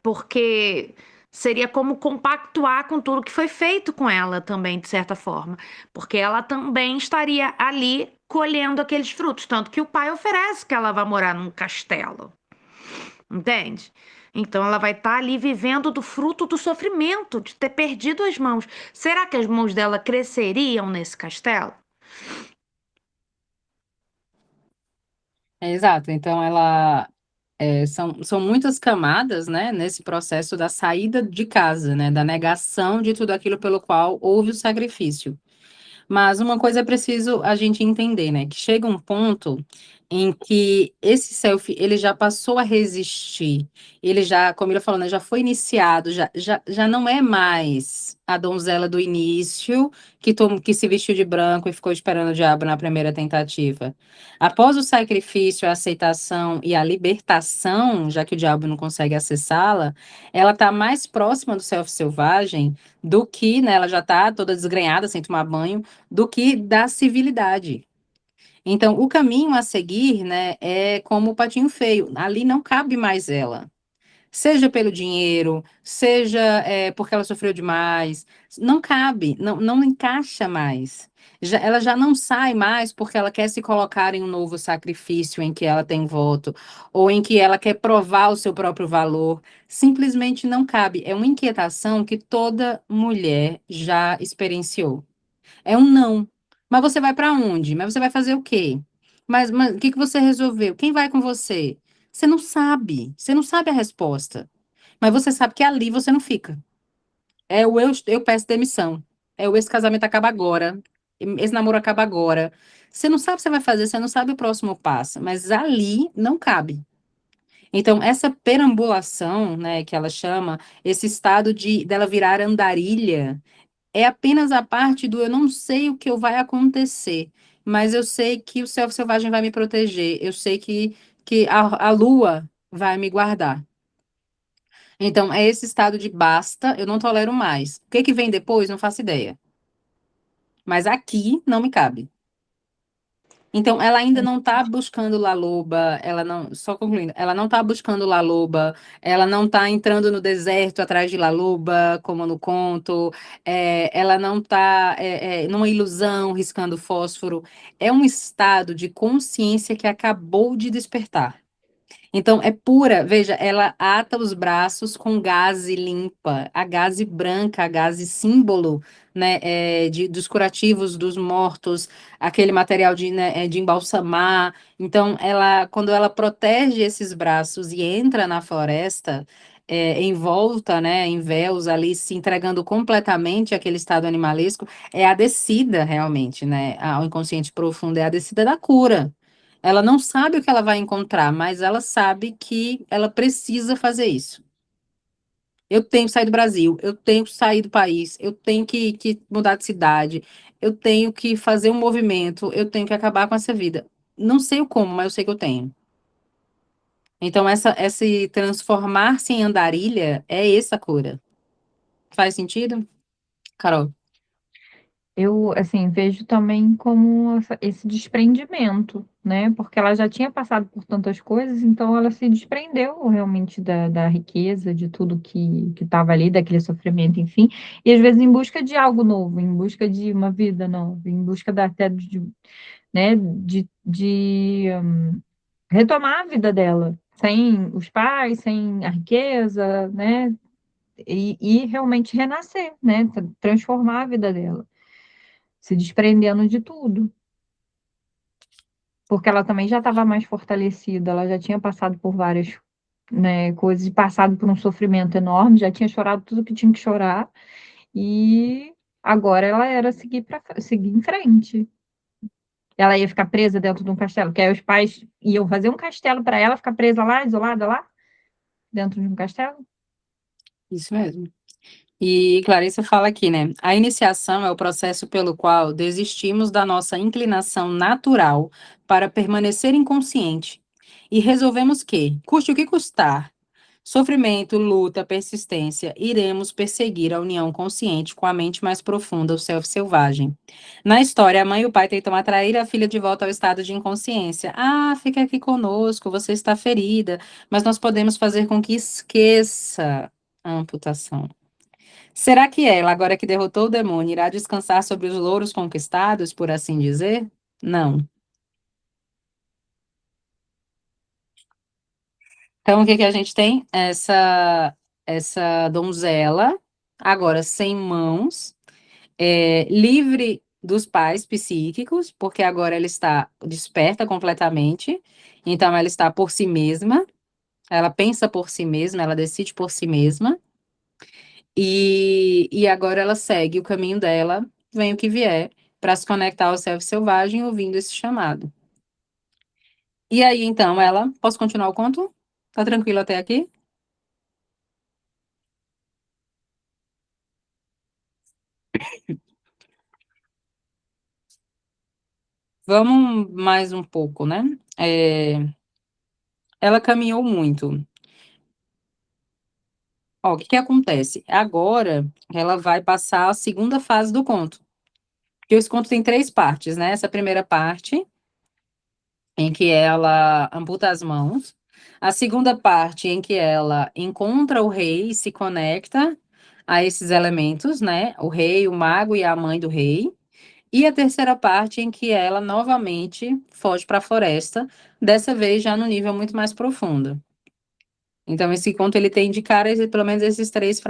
porque seria como compactuar com tudo que foi feito com ela também, de certa forma. Porque ela também estaria ali colhendo aqueles frutos. Tanto que o pai oferece que ela vá morar num castelo. Entende? Então ela vai estar ali vivendo do fruto do sofrimento, de ter perdido as mãos. Será que as mãos dela cresceriam nesse castelo? Exato. Então, são muitas camadas, né, nesse processo da saída de casa, né, da negação de tudo aquilo pelo qual houve o sacrifício. Mas uma coisa é preciso a gente entender, né? Que chega um ponto em que esse self, ele já passou a resistir. Ele já, como ele falou, né, já foi iniciado, já não é mais a donzela do início que se vestiu de branco e ficou esperando o diabo na primeira tentativa. Após o sacrifício, a aceitação e a libertação, já que o diabo não consegue acessá-la, ela está mais próxima do self selvagem do que, né, ela já está toda desgrenhada, sem tomar banho, do que da civilidade. Então, o caminho a seguir, né, é como o patinho feio. Ali não cabe mais ela. Seja pelo dinheiro, seja porque ela sofreu demais. Não cabe, não encaixa mais. Ela já não sai mais porque ela quer se colocar em um novo sacrifício em que ela tem voto, ou em que ela quer provar o seu próprio valor. Simplesmente não cabe. É uma inquietação que toda mulher já experienciou. É um não. Mas você vai para onde? Mas você vai fazer o quê? Mas o que que você resolveu? Quem vai com você? Você não sabe. Você não sabe a resposta. Mas você sabe que ali você não fica. É o eu peço demissão. É o esse casamento acaba agora. Esse namoro acaba agora. Você não sabe o que você vai fazer, você não sabe o próximo passo. Mas ali não cabe. Então, essa perambulação, né, que ela chama, esse estado dela virar andarilha, é apenas a parte do eu não sei o que vai acontecer, mas eu sei que o céu selvagem vai me proteger, eu sei que a lua vai me guardar. Então, é esse estado de basta, eu não tolero mais. O que que vem depois, não faço ideia. Mas aqui não me cabe. Então, ela ainda não está buscando La Loba, ela não, só concluindo, ela não está buscando La Loba, ela não está entrando no deserto atrás de La Loba, como no conto, ela não está numa ilusão, riscando fósforo. É um estado de consciência que acabou de despertar. Então, é pura, veja, ela ata os braços com gaze limpa, a gaze branca, a gaze símbolo, né, dos curativos dos mortos, aquele material de embalsamar. Então, quando ela protege esses braços e entra na floresta, envolta, né, em véus ali, se entregando completamente àquele estado animalesco, é a descida realmente, né, ao inconsciente profundo, é a descida da cura. Ela não sabe o que ela vai encontrar, mas ela sabe que ela precisa fazer isso. Eu tenho que sair do Brasil, eu tenho que sair do país, eu tenho que mudar de cidade, eu tenho que fazer um movimento, eu tenho que acabar com essa vida. Não sei o como, mas eu sei que eu tenho. Então, esse transformar-se em andarilha é essa cura. Faz sentido, Carol? Eu, assim, vejo também como esse desprendimento, né? Porque ela já tinha passado por tantas coisas, então ela se desprendeu realmente da riqueza, de tudo que estava ali, daquele sofrimento, enfim, e às vezes em busca de algo novo, em busca de uma vida nova, em busca até né, retomar a vida dela, sem os pais, sem a riqueza, né? E realmente renascer, né? Transformar a vida dela, se desprendendo de tudo. Porque ela também já estava mais fortalecida, ela já tinha passado por várias, né, coisas, passado por um sofrimento enorme, já tinha chorado tudo que tinha que chorar, e agora ela era seguir em frente. Ela ia ficar presa dentro de um castelo, que aí os pais iam fazer um castelo para ela ficar presa lá, isolada lá, dentro de um castelo. Isso mesmo. E Clarissa fala aqui, né? A iniciação é o processo pelo qual desistimos da nossa inclinação natural para permanecer inconsciente e resolvemos que, custe o que custar, sofrimento, luta, persistência, iremos perseguir a união consciente com a mente mais profunda, o self selvagem. Na história, a mãe e o pai tentam atrair a filha de volta ao estado de inconsciência. Ah, fica aqui conosco, você está ferida, mas nós podemos fazer com que esqueça a amputação. Será que ela, agora que derrotou o demônio, irá descansar sobre os louros conquistados, por assim dizer? Não. Então, o que que a gente tem? Essa donzela, agora sem mãos, livre dos pais psíquicos, porque agora ela está desperta completamente, então ela está por si mesma, ela pensa por si mesma, ela decide por si mesma, e agora ela segue o caminho dela, vem o que vier, para se conectar ao self selvagem ouvindo esse chamado. E aí, então, ela. Posso continuar o conto? Tá tranquilo até aqui? Vamos mais um pouco, né? Ela caminhou muito. Ó, o que que acontece? Agora, ela vai passar a segunda fase do conto. Porque esse conto tem três partes, né? Essa primeira parte, em que ela amputa as mãos. A segunda parte em que ela encontra o rei e se conecta a esses elementos, né? O rei, o mago e a mãe do rei. E a terceira parte em que ela novamente foge para a floresta, dessa vez já no nível muito mais profundo. Então, esse conto ele tem de cara pelo menos esses três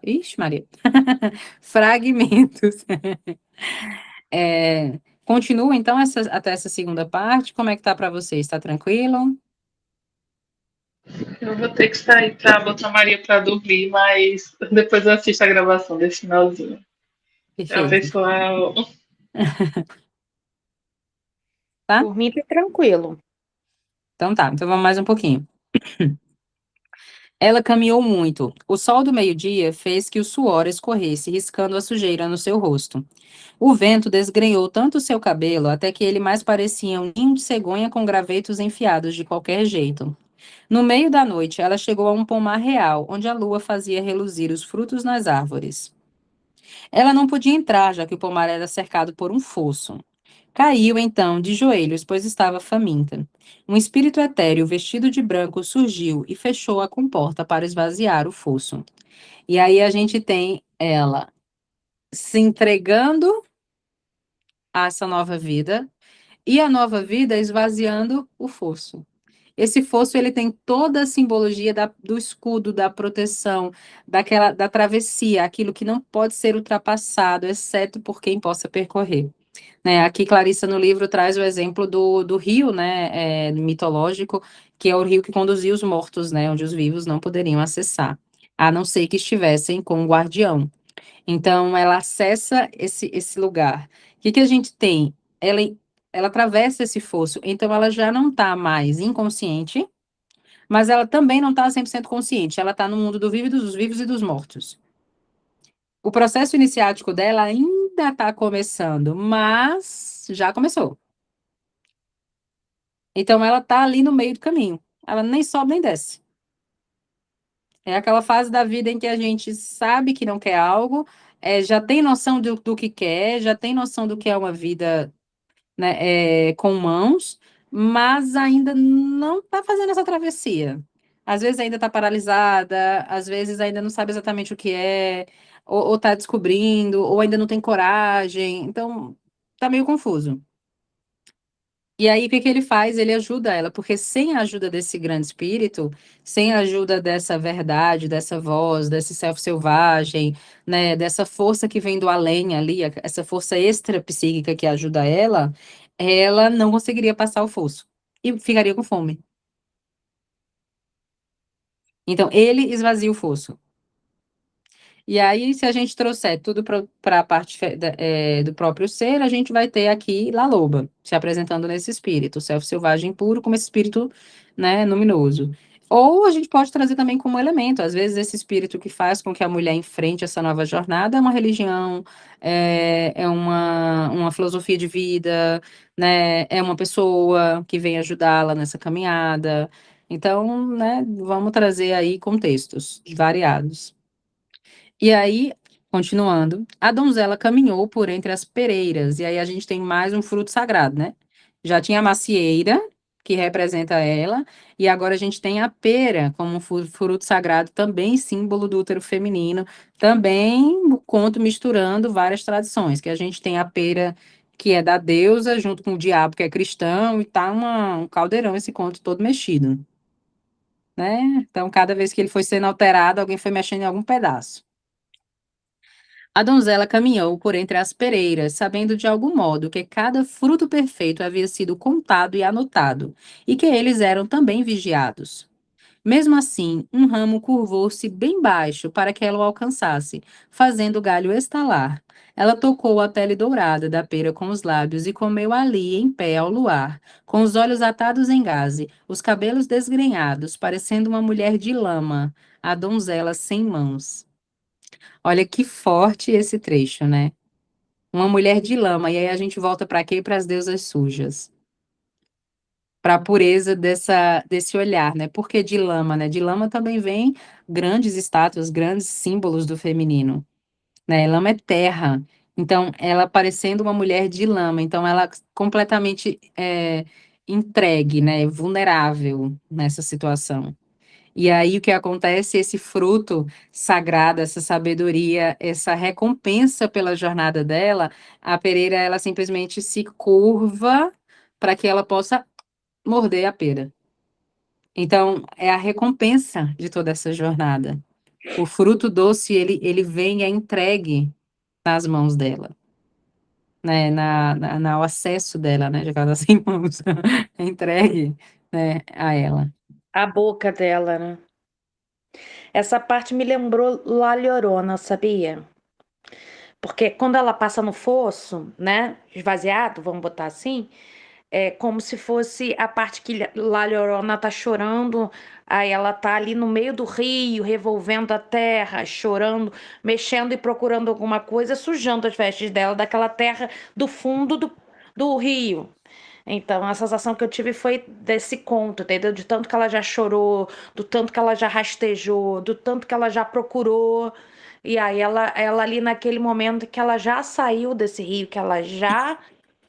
Ixi, Maria. Fragmentos. Continua, então, até essa segunda parte. Como é que tá para você? Está tranquilo? Eu vou ter que sair para botar a Maria para dormir, mas depois eu assisto a gravação desse finalzinho. Tchau, Perfeito. pessoal. Tá? Por mim, tá tranquilo. Então tá, então vamos mais um pouquinho. Ela caminhou muito. O sol do meio-dia fez que o suor escorresse, riscando a sujeira no seu rosto. O vento desgrenhou tanto o seu cabelo até que ele mais parecia um ninho de cegonha com gravetos enfiados de qualquer jeito. No meio da noite, ela chegou a um pomar real, onde a lua fazia reluzir os frutos nas árvores. Ela não podia entrar, já que o pomar era cercado por um fosso. Caiu então de joelhos, pois estava faminta. Um espírito etéreo vestido de branco surgiu e fechou a comporta para esvaziar o fosso. E aí a gente tem ela se entregando a essa nova vida e a nova vida esvaziando o fosso. Esse fosso ele tem toda a simbologia do escudo, da proteção, da travessia, aquilo que não pode ser ultrapassado, exceto por quem possa percorrer. Né, aqui Clarissa no livro traz o exemplo do rio, né, mitológico, que é o rio que conduzia os mortos, né, onde os vivos não poderiam acessar, a não ser que estivessem com o guardião. Então, ela acessa esse lugar. O que que a gente tem? Ela atravessa esse fosso, então ela já não está mais inconsciente, mas ela também não está 100% consciente, ela está no mundo dos vivos e dos mortos. O processo iniciático dela ainda está começando, mas já começou. Então, ela está ali no meio do caminho. Ela nem sobe nem desce. É aquela fase da vida em que a gente sabe que não quer algo, já tem noção do que quer, já tem noção do que é uma vida, né, com mãos, mas ainda não está fazendo essa travessia. Às vezes ainda está paralisada, às vezes ainda não sabe exatamente o que é, ou está descobrindo, ou ainda não tem coragem. Então, está meio confuso. E aí, o que que ele faz? Ele ajuda ela, porque sem a ajuda desse grande espírito, sem a ajuda dessa verdade, dessa voz, desse self selvagem, né, dessa força que vem do além ali, essa força extra-psíquica que ajuda ela não conseguiria passar o fosso e ficaria com fome. Então, ele esvazia o fosso. E aí, se a gente trouxer tudo para a parte do próprio ser, a gente vai ter aqui La Loba, se apresentando nesse espírito, o self selvagem puro, como esse espírito, né, luminoso. Ou a gente pode trazer também como elemento, às vezes esse espírito que faz com que a mulher enfrente essa nova jornada é uma religião, é uma filosofia de vida, né, é uma pessoa que vem ajudá-la nessa caminhada. Então, né, vamos trazer aí contextos variados. E aí, continuando, a donzela caminhou por entre as pereiras, e aí a gente tem mais um fruto sagrado, né? Já tinha a macieira, que representa ela, e agora a gente tem a pera como fruto sagrado, também símbolo do útero feminino, também o conto misturando várias tradições, que a gente tem a pera que é da deusa, junto com o diabo, que é cristão, e tá um caldeirão esse conto todo mexido, né? Então, cada vez que ele foi sendo alterado, alguém foi mexendo em algum pedaço. A donzela caminhou por entre as pereiras, sabendo de algum modo que cada fruto perfeito havia sido contado e anotado, e que eles eram também vigiados. Mesmo assim, um ramo curvou-se bem baixo para que ela o alcançasse, fazendo o galho estalar. Ela tocou a pele dourada da pera com os lábios e comeu ali, em pé ao luar, com os olhos atados em gaze, os cabelos desgrenhados, parecendo uma mulher de lama, a donzela sem mãos. Olha que forte esse trecho, né? Uma mulher de lama, e aí a gente volta para quê? Para as deusas sujas. Para a pureza desse olhar, né? Por que de lama, né? De lama também vem grandes estátuas, grandes símbolos do feminino, né? Lama é terra. Então, ela parecendo uma mulher de lama, então ela completamente entregue, né, vulnerável nessa situação. E aí o que acontece? Esse fruto sagrado, essa sabedoria, essa recompensa pela jornada dela, a pereira ela simplesmente se curva para que ela possa morder a pera. Então, é a recompensa de toda essa jornada. O fruto doce, ele vem e é entregue nas mãos dela, né, no acesso dela, né, de cada 100 mãos, é entregue, né, a ela. A boca dela, né? Essa parte me lembrou La Llorona, sabia? Porque quando ela passa no fosso, né, esvaziado, vamos botar assim, é como se fosse a parte que La Llorona tá chorando, aí ela tá ali no meio do rio, revolvendo a terra, chorando, mexendo e procurando alguma coisa, sujando as vestes dela daquela terra do fundo do rio. Então, a sensação que eu tive foi desse conto, entendeu? De tanto que ela já chorou, do tanto que ela já rastejou, do tanto que ela já procurou. E aí ela ali naquele momento que ela já saiu desse rio, que ela já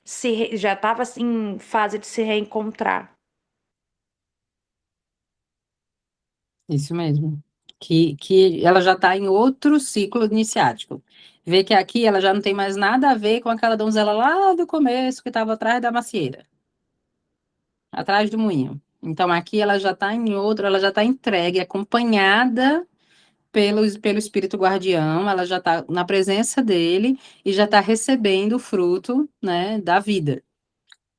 estava assim, em fase de se reencontrar. Isso mesmo. Que ela já está em outro ciclo iniciático. Vê que aqui ela já não tem mais nada a ver com aquela donzela lá do começo que estava atrás da macieira, atrás do moinho. Então aqui ela já está em outro, ela já está entregue, acompanhada pelo espírito guardião, ela já está na presença dele e já está recebendo o fruto, né, da vida.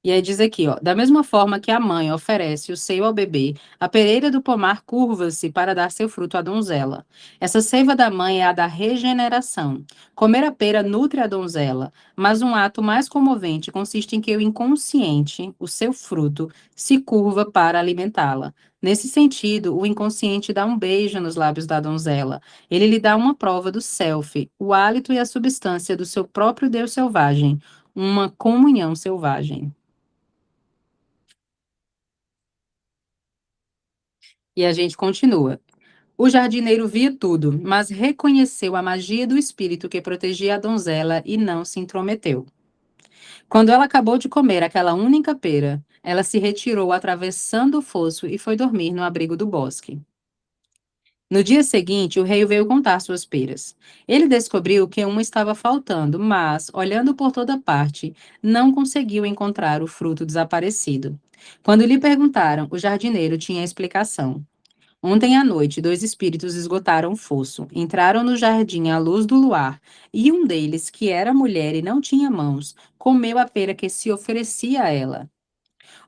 E aí diz aqui, ó, da mesma forma que a mãe oferece o seio ao bebê, a pereira do pomar curva-se para dar seu fruto à donzela. Essa seiva da mãe é a da regeneração. Comer a pera nutre a donzela, mas um ato mais comovente consiste em que o inconsciente, o seu fruto, se curva para alimentá-la. Nesse sentido, o inconsciente dá um beijo nos lábios da donzela. Ele lhe dá uma prova do self, o hálito e a substância do seu próprio Deus selvagem, uma comunhão selvagem. E a gente continua. O jardineiro via tudo, mas reconheceu a magia do espírito que protegia a donzela e não se intrometeu. Quando ela acabou de comer aquela única pera, ela se retirou atravessando o fosso e foi dormir no abrigo do bosque. No dia seguinte, o rei veio contar suas peras. Ele descobriu que uma estava faltando, mas, olhando por toda parte, não conseguiu encontrar o fruto desaparecido. Quando lhe perguntaram, o jardineiro tinha a explicação. Ontem à noite, dois espíritos esgotaram o fosso, entraram no jardim à luz do luar, e um deles, que era mulher e não tinha mãos, comeu a pera que se oferecia a ela.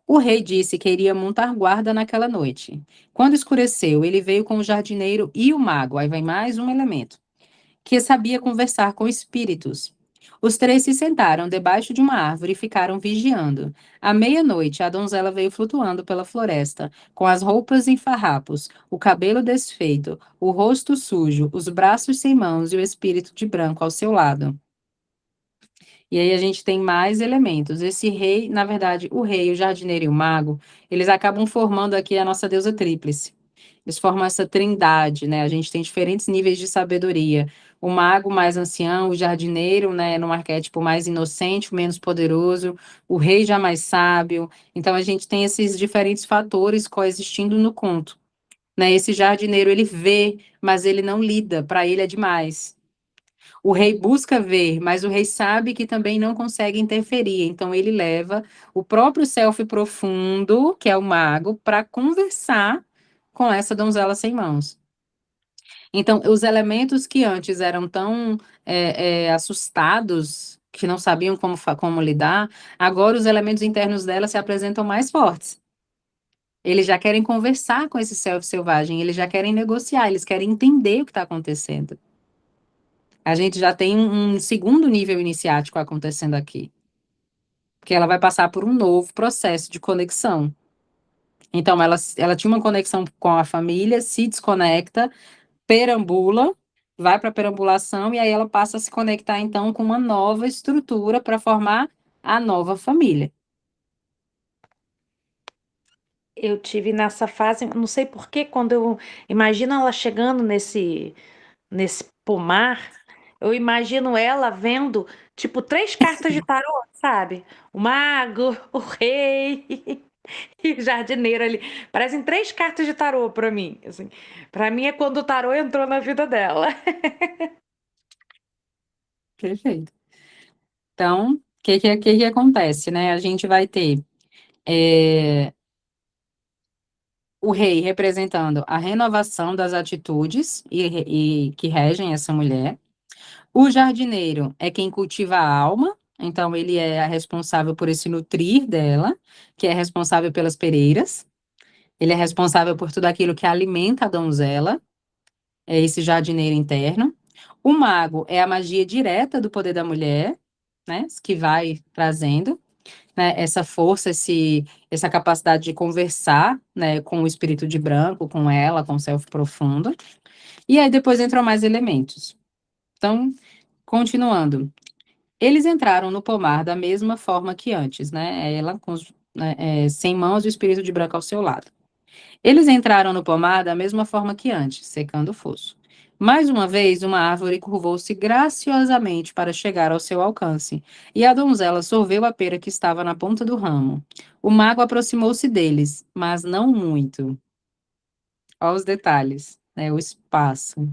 O rei disse que iria montar guarda naquela noite. Quando escureceu, ele veio com o jardineiro e o mago, aí vem mais um elemento, que sabia conversar com espíritos. Os três se sentaram debaixo de uma árvore e ficaram vigiando. À meia-noite, a donzela veio flutuando pela floresta, com as roupas em farrapos, o cabelo desfeito, o rosto sujo, os braços sem mãos e o espírito de branco ao seu lado. E aí a gente tem mais elementos. Esse rei, na verdade, o rei, o jardineiro e o mago, eles acabam formando aqui a nossa deusa tríplice. Eles formam essa trindade, né? A gente tem diferentes níveis de sabedoria. O mago mais ancião, o jardineiro, né, num arquétipo mais inocente, menos poderoso, o rei já mais sábio. Então a gente tem esses diferentes fatores coexistindo no conto, né? Esse jardineiro, ele vê, mas ele não lida, para ele é demais. O rei busca ver, mas o rei sabe que também não consegue interferir. Então ele leva o próprio self profundo, que é o mago, para conversar com essa donzela sem mãos. Então, os elementos que antes eram tão assustados, que não sabiam como lidar, agora os elementos internos dela se apresentam mais fortes. Eles já querem conversar com esse self selvagem, eles já querem negociar, eles querem entender o que está acontecendo. A gente já tem um segundo nível iniciático acontecendo aqui, que ela vai passar por um novo processo de conexão. Então, ela tinha uma conexão com a família, se desconecta, perambula, vai para a perambulação e aí ela passa a se conectar então com uma nova estrutura para formar a nova família. Eu tive nessa fase, não sei por que, quando eu imagino ela chegando nesse pomar, eu imagino ela vendo, tipo, três cartas de tarô, sabe? O mago, o rei E o jardineiro ali. Parecem 3 cartas de tarô pra mim. Assim. Pra mim é quando o tarô entrou na vida dela. Perfeito. Então, o que acontece, né? A gente vai ter é, o rei representando a renovação das atitudes e que regem essa mulher. O jardineiro é quem cultiva a alma, então ele é a responsável por esse nutrir dela, que é responsável pelas pereiras. Ele é responsável por tudo aquilo que alimenta a donzela, é esse jardineiro interno. O mago é a magia direta do poder da mulher, né, que vai trazendo, né, essa força, essa capacidade de conversar, né, com o espírito de branco, com ela, com o self profundo. E aí depois entram mais elementos. Então, continuando. Eles entraram no pomar da mesma forma que antes, né? Ela com sem mãos e o espírito de branco ao seu lado. Eles entraram no pomar da mesma forma que antes, secando o fosso. Mais uma vez, uma árvore curvou-se graciosamente para chegar ao seu alcance, e a donzela sorveu a pera que estava na ponta do ramo. O mago aproximou-se deles, mas não muito. Olha os detalhes, né? O espaço.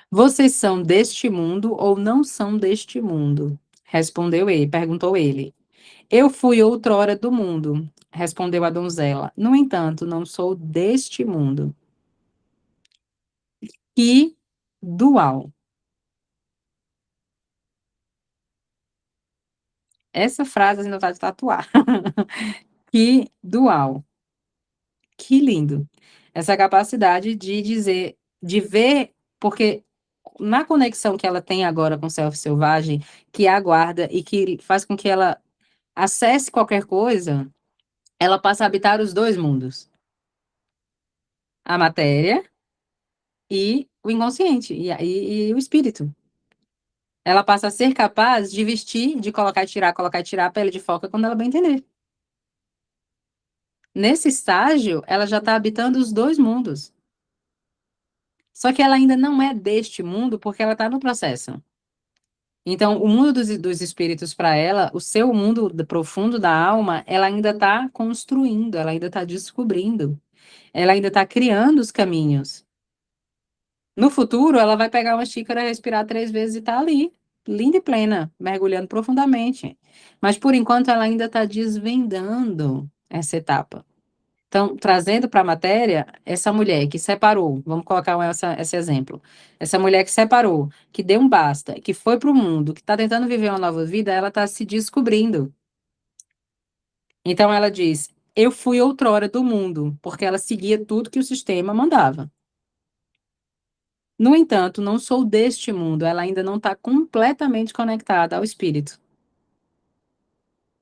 Vocês são deste mundo ou não são deste mundo? Respondeu ele, perguntou ele. Eu fui outrora do mundo, respondeu a donzela. No entanto, não sou deste mundo. Que dual. Essa frase ainda vai tatuar. Que dual. Que lindo. Essa capacidade de dizer, de ver, porque na conexão que ela tem agora com o self selvagem, que aguarda e que faz com que ela acesse qualquer coisa, ela passa a habitar os dois mundos. A matéria e o inconsciente, e o espírito. Ela passa a ser capaz de vestir, de colocar e tirar a pele de foca quando ela bem entender. Nesse estágio, ela já está habitando os dois mundos. Só que ela ainda não é deste mundo porque ela está no processo. Então, o mundo dos espíritos para ela, o seu mundo profundo da alma, ela ainda está construindo, ela ainda está descobrindo, ela ainda está criando os caminhos. No futuro, ela vai pegar uma xícara, respirar 3 vezes e tá ali, linda e plena, mergulhando profundamente. Mas por enquanto, ela ainda está desvendando essa etapa. Então, trazendo para a matéria, essa mulher que separou, vamos colocar esse exemplo. Essa mulher que separou, que deu um basta, que foi para o mundo, que está tentando viver uma nova vida, ela está se descobrindo. Então, ela diz: eu fui outrora do mundo, porque ela seguia tudo que o sistema mandava. No entanto, não sou deste mundo, ela ainda não está completamente conectada ao espírito.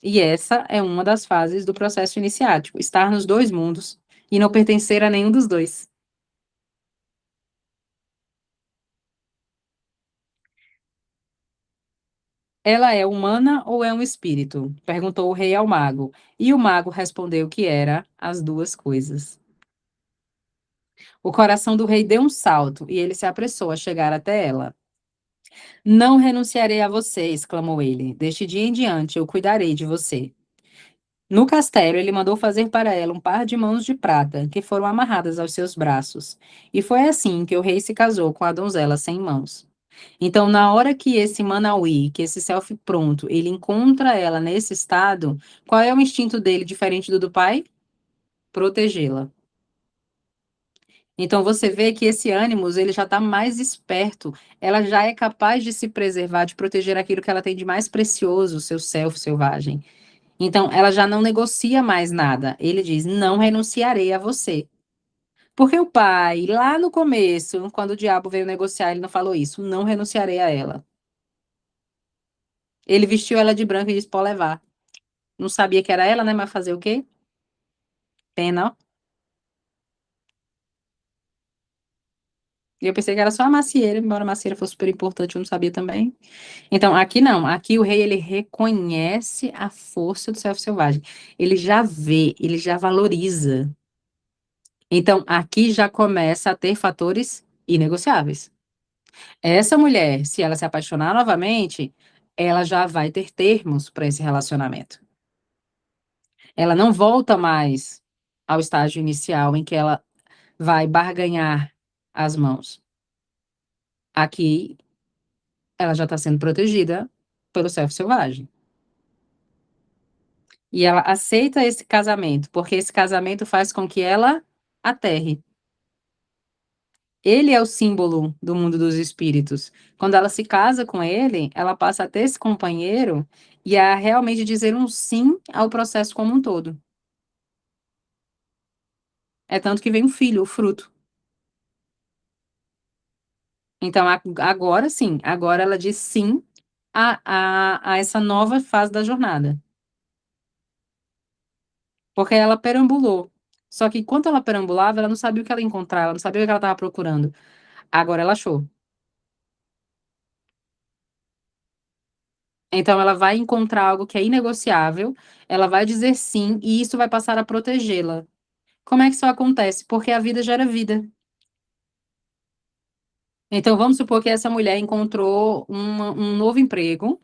E essa é uma das fases do processo iniciático, estar nos dois mundos e não pertencer a nenhum dos dois. Ela é humana ou é um espírito? Perguntou o rei ao mago. E o mago respondeu que era as duas coisas. O coração do rei deu um salto e ele se apressou a chegar até ela. Não renunciarei a você, exclamou ele. Deste dia em diante eu cuidarei de você. No castelo, ele mandou fazer para ela um par de mãos de prata, que foram amarradas aos seus braços. E foi assim que o rei se casou com a donzela sem mãos. Então, na hora que esse Manauí, que esse self pronto, ele encontra ela nesse estado, qual é o instinto dele diferente do pai? Protegê-la. Então, você vê que esse ânimos, ele já está mais esperto, ela já é capaz de se preservar, de proteger aquilo que ela tem de mais precioso, o seu self selvagem. Então, ela já não negocia mais nada. Ele diz: não renunciarei a você. Porque o pai, lá no começo, quando o diabo veio negociar, ele não falou isso: não renunciarei a ela. Ele vestiu ela de branco e disse: pode levar. Não sabia que era ela, né? Mas fazer o quê? Pena, ó. E eu pensei que era só a macieira, embora a macieira fosse super importante, eu não sabia também. Então, aqui não. Aqui o rei, ele reconhece a força do self selvagem. Ele já vê, ele já valoriza. Então, aqui já começa a ter fatores inegociáveis. Essa mulher, se ela se apaixonar novamente, ela já vai ter termos para esse relacionamento. Ela não volta mais ao estágio inicial em que ela vai barganhar as mãos. Aqui, ela já está sendo protegida pelo servo selvagem. E ela aceita esse casamento, porque esse casamento faz com que ela aterre. Ele é o símbolo do mundo dos espíritos. Quando ela se casa com ele, ela passa a ter esse companheiro e a realmente dizer um sim ao processo como um todo. É tanto que vem um filho, o fruto. Então, agora sim, agora ela diz sim a essa nova fase da jornada. Porque ela perambulou. Só que enquanto ela perambulava, ela não sabia o que ela ia encontrar, ela não sabia o que ela estava procurando. Agora ela achou. Então, ela vai encontrar algo que é inegociável, ela vai dizer sim, e isso vai passar a protegê-la. Como é que isso acontece? Porque a vida gera vida. Então, vamos supor que essa mulher encontrou um novo emprego,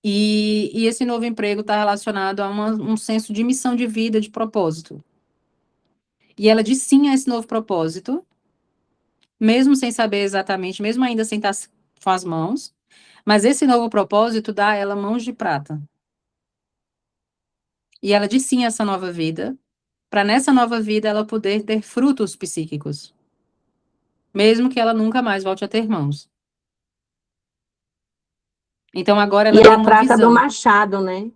e esse novo emprego está relacionado a um senso de missão de vida, de propósito. E ela diz sim a esse novo propósito, mesmo sem saber exatamente, mesmo ainda sem estar com as mãos, mas esse novo propósito dá a ela mãos de prata. E ela diz sim a essa nova vida, para nessa nova vida ela poder ter frutos psíquicos, mesmo que ela nunca mais volte a ter mãos. Então agora E ela é tem a uma prata do visão. machado, né?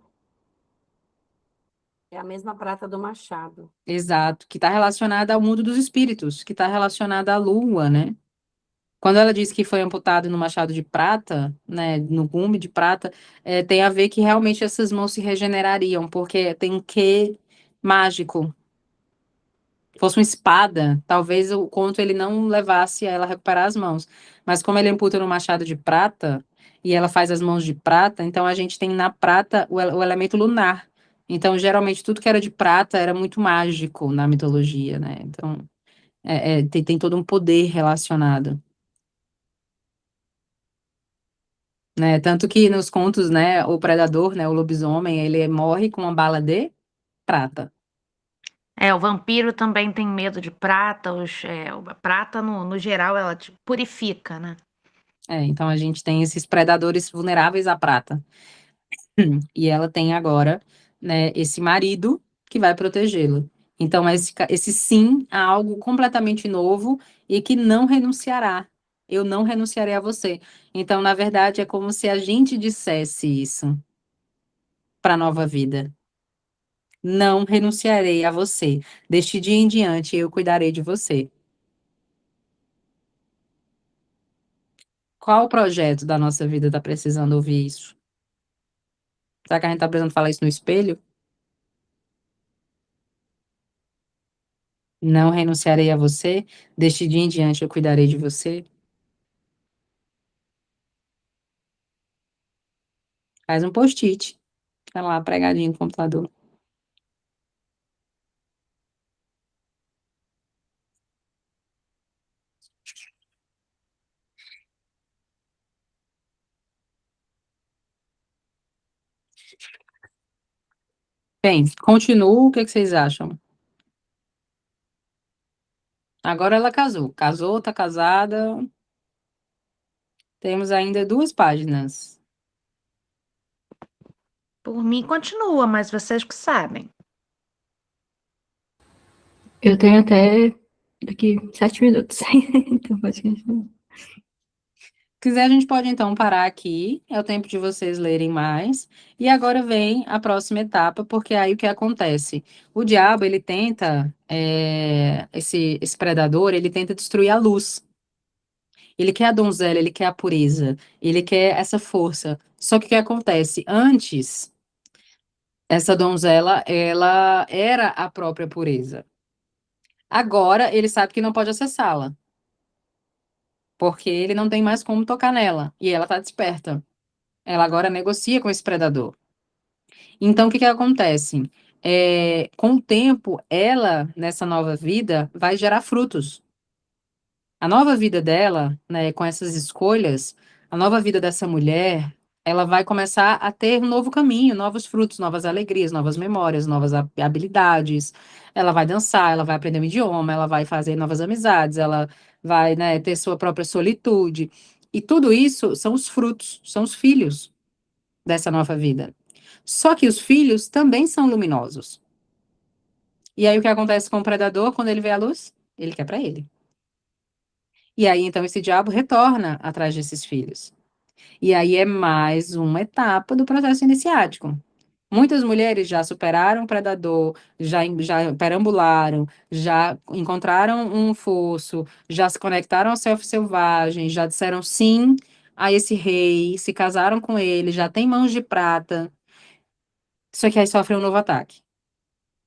É a mesma prata do machado. Exato, que está relacionada ao mundo dos espíritos, que está relacionada à lua, né? Quando ela diz que foi amputado no machado de prata, né, no gume de prata, tem a ver que realmente essas mãos se regenerariam, porque tem um quê mágico. Fosse uma espada, talvez o conto ele não levasse a ela a recuperar as mãos. Mas como ele amputa no machado de prata, e ela faz as mãos de prata, então a gente tem na prata o elemento lunar. Então, geralmente, tudo que era de prata era muito mágico na mitologia, né? Então, tem todo um poder relacionado. Né? Tanto que nos contos, né, o predador, né, o lobisomem, ele morre com uma bala de prata. O vampiro também tem medo de prata. A prata, no geral, ela te purifica, né? Então a gente tem esses predadores vulneráveis à prata. E ela tem agora, né, esse marido que vai protegê-lo. Então esse sim a algo completamente novo e que não renunciará. Eu não renunciarei a você. Então, na verdade, é como se a gente dissesse isso para a nova vida. Não renunciarei a você. Deste dia em diante, eu cuidarei de você. Qual o projeto da nossa vida está precisando ouvir isso? Será que a gente está precisando falar isso no espelho? Não renunciarei a você. Deste dia em diante, eu cuidarei de você. Faz um post-it. Tá lá, pregadinho no computador. Bem, continuo. O que que vocês acham? Agora ela casou. Casou, tá casada. Temos ainda 2 páginas. Por mim, continua, mas vocês que sabem. Eu tenho até daqui 7 minutos. Então pode continuar. Se quiser, a gente pode então parar aqui. É o tempo de vocês lerem mais. E agora vem a próxima etapa, porque aí o que acontece? O diabo, ele tenta, esse predador, ele tenta destruir a luz. Ele quer a donzela, ele quer a pureza, ele quer essa força. Só que o que acontece? Antes, essa donzela, ela era a própria pureza. Agora, ele sabe que não pode acessá-la, porque ele não tem mais como tocar nela. E ela está desperta. Ela agora negocia com esse predador. Então, o que que acontece? Com o tempo, ela, nessa nova vida, vai gerar frutos. A nova vida dela, né, com essas escolhas, a nova vida dessa mulher, ela vai começar a ter um novo caminho, novos frutos, novas alegrias, novas memórias, novas habilidades. Ela vai dançar, ela vai aprender um idioma, ela vai fazer novas amizades, ela vai, né, ter sua própria solitude. E tudo isso são os frutos, são os filhos dessa nova vida. Só que os filhos também são luminosos. E aí o que acontece com o predador quando ele vê a luz? Ele quer para ele. E aí então esse diabo retorna atrás desses filhos. E aí é mais uma etapa do processo iniciático. Muitas mulheres já superaram o predador, já perambularam, já encontraram um fosso, já se conectaram ao self selvagem, já disseram sim a esse rei, se casaram com ele, já tem mãos de prata. Só que aí sofre um novo ataque.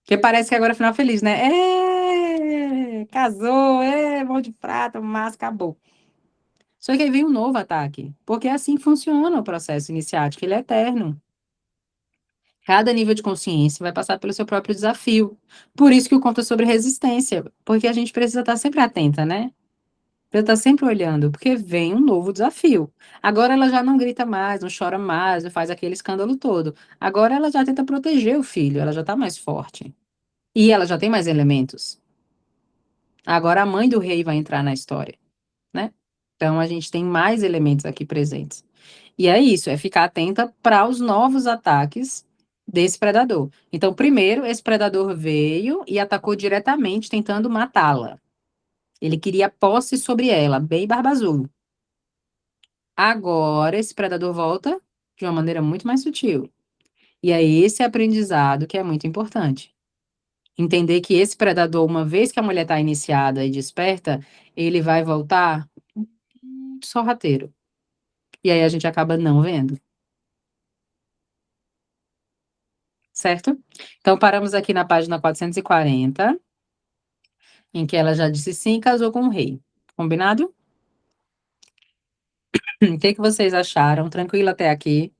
Porque parece que agora é final feliz, né? Casou, mão de prata, mas acabou. Só que aí vem um novo ataque, porque assim funciona o processo iniciático, ele é eterno. Cada nível de consciência vai passar pelo seu próprio desafio. Por isso que o conto é sobre resistência, porque a gente precisa estar sempre atenta, né? Precisa estar sempre olhando, porque vem um novo desafio. Agora ela já não grita mais, não chora mais, não faz aquele escândalo todo. Agora ela já tenta proteger o filho, ela já está mais forte. E ela já tem mais elementos. Agora a mãe do rei vai entrar na história, né? Então a gente tem mais elementos aqui presentes. E é isso, é ficar atenta para os novos ataques desse predador. Então, primeiro, esse predador veio e atacou diretamente, tentando matá-la. Ele queria posse sobre ela, bem Barba Azul. Agora, esse predador volta de uma maneira muito mais sutil. E é esse aprendizado que é muito importante. Entender que esse predador, uma vez que a mulher está iniciada e desperta, ele vai voltar sorrateiro. E aí a gente acaba não vendo. Certo? Então, paramos aqui na página 440, em que ela já disse sim, casou com o rei. Combinado? O que que vocês acharam? Tranquilo até aqui?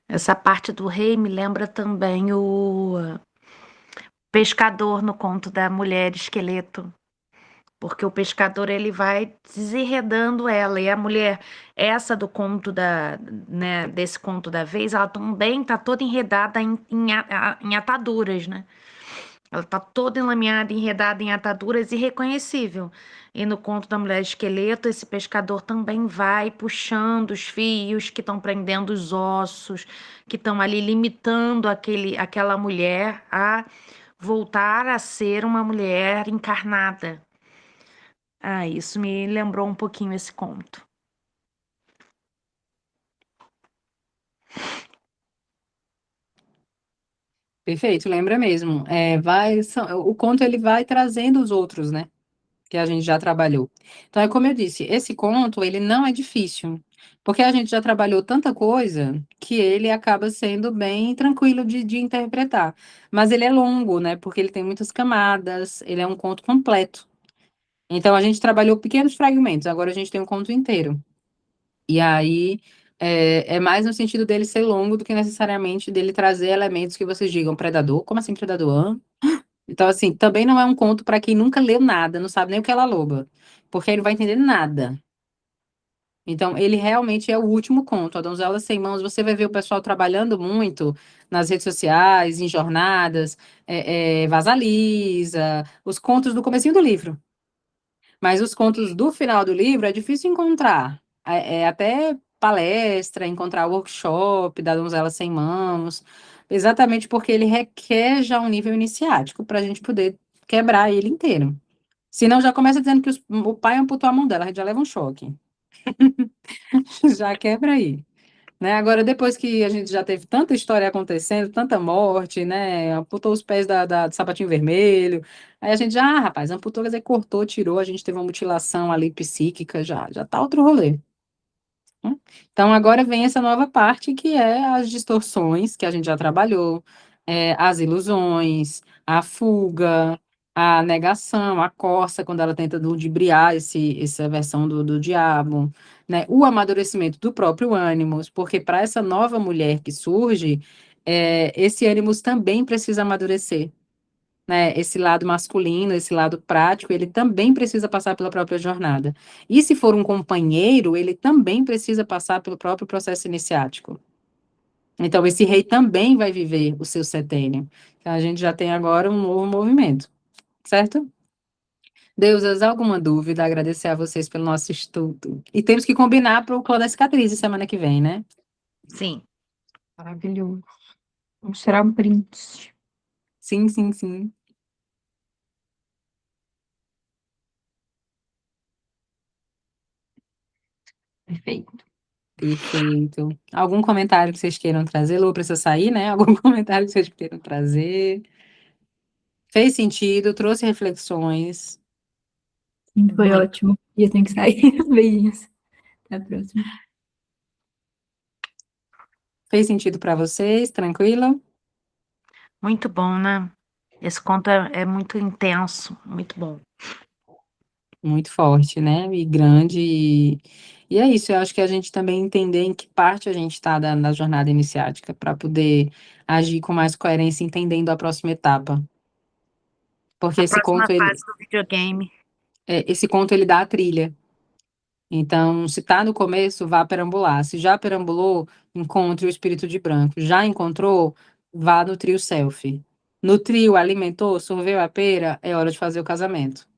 Essa parte do rei me lembra também o pescador no conto da mulher esqueleto. Porque o pescador ele vai desenredando ela e a mulher essa do conto da, né, desse conto da vez, ela também tá toda enredada em ataduras, né? Ela tá toda enlameada, enredada em ataduras, irreconhecível. E no conto da mulher esqueleto, esse pescador também vai puxando os fios que estão prendendo os ossos, que estão ali limitando aquela mulher a voltar a ser uma mulher encarnada. Ah, isso me lembrou um pouquinho esse conto. Perfeito, lembra mesmo. O conto ele vai trazendo os outros, né? Que a gente já trabalhou. Então, é como eu disse, esse conto, ele não é difícil, porque a gente já trabalhou tanta coisa que ele acaba sendo bem tranquilo de interpretar. Mas ele é longo, né? Porque ele tem muitas camadas, ele é um conto completo. Então, a gente trabalhou pequenos fragmentos, agora a gente tem um conto inteiro. E aí, é mais no sentido dele ser longo do que necessariamente dele trazer elementos que vocês digam, predador? Como assim predador? Hã? Então, assim, também não é um conto para quem nunca leu nada, não sabe nem o que é La Loba, porque ele não vai entender nada. Então, ele realmente é o último conto. A Donzela Sem Mãos, você vai ver o pessoal trabalhando muito nas redes sociais, em jornadas, Vaza Lisa, os contos do comecinho do livro. Mas os contos do final do livro é difícil encontrar. Até palestra, encontrar workshop da Donzela Sem Mãos, exatamente porque ele requer já um nível iniciático para a gente poder quebrar ele inteiro. Senão já começa dizendo que o pai amputou a mão dela, a gente já leva um choque. Já quebra aí. Né? Agora, depois que a gente já teve tanta história acontecendo, tanta morte, né? Amputou os pés do sapatinho vermelho. Aí a gente já, rapaz, amputou, quer dizer, cortou, tirou, a gente teve uma mutilação ali psíquica, já tá outro rolê. Né? Então, agora vem essa nova parte que é as distorções, que a gente já trabalhou, as ilusões, a fuga, a negação, a corça, quando ela tenta ludibriar essa versão do diabo, né? O amadurecimento do próprio ânimos, porque para essa nova mulher que surge, esse ânimos também precisa amadurecer. né, esse lado masculino, esse lado prático, ele também precisa passar pela própria jornada. E se for um companheiro, ele também precisa passar pelo próprio processo iniciático. Então, esse rei também vai viver o seu setênio. Então, a gente já tem agora um novo movimento, certo? Deusas, alguma dúvida? Agradecer a vocês pelo nosso estudo. E temos que combinar para o Clã das Cicatrizes semana que vem, né? Sim. Maravilhoso. Vamos tirar um print. Sim, sim, sim. Perfeito. Perfeito. Algum comentário que vocês queiram trazer? Lu, precisa sair, né? Algum comentário que vocês queiram trazer? Fez sentido? Trouxe reflexões? Foi Muito. ótimo. E eu tenho que sair. Beijinhos. Até a próxima. Fez sentido para vocês? Tranquilo? Muito bom, né? Esse conto é muito intenso, muito bom. Muito forte, né? E grande. E é isso, eu acho que a gente também entender em que parte a gente está da jornada iniciática, para poder agir com mais coerência, entendendo a próxima etapa. Porque A próxima fase do videogame. esse conto ele dá a trilha. Então, se está no começo, vá perambular. Se já perambulou, encontre o espírito de branco. Já encontrou, vá no trio selfie. No trio, alimentou, sorveu a pera, é hora de fazer o casamento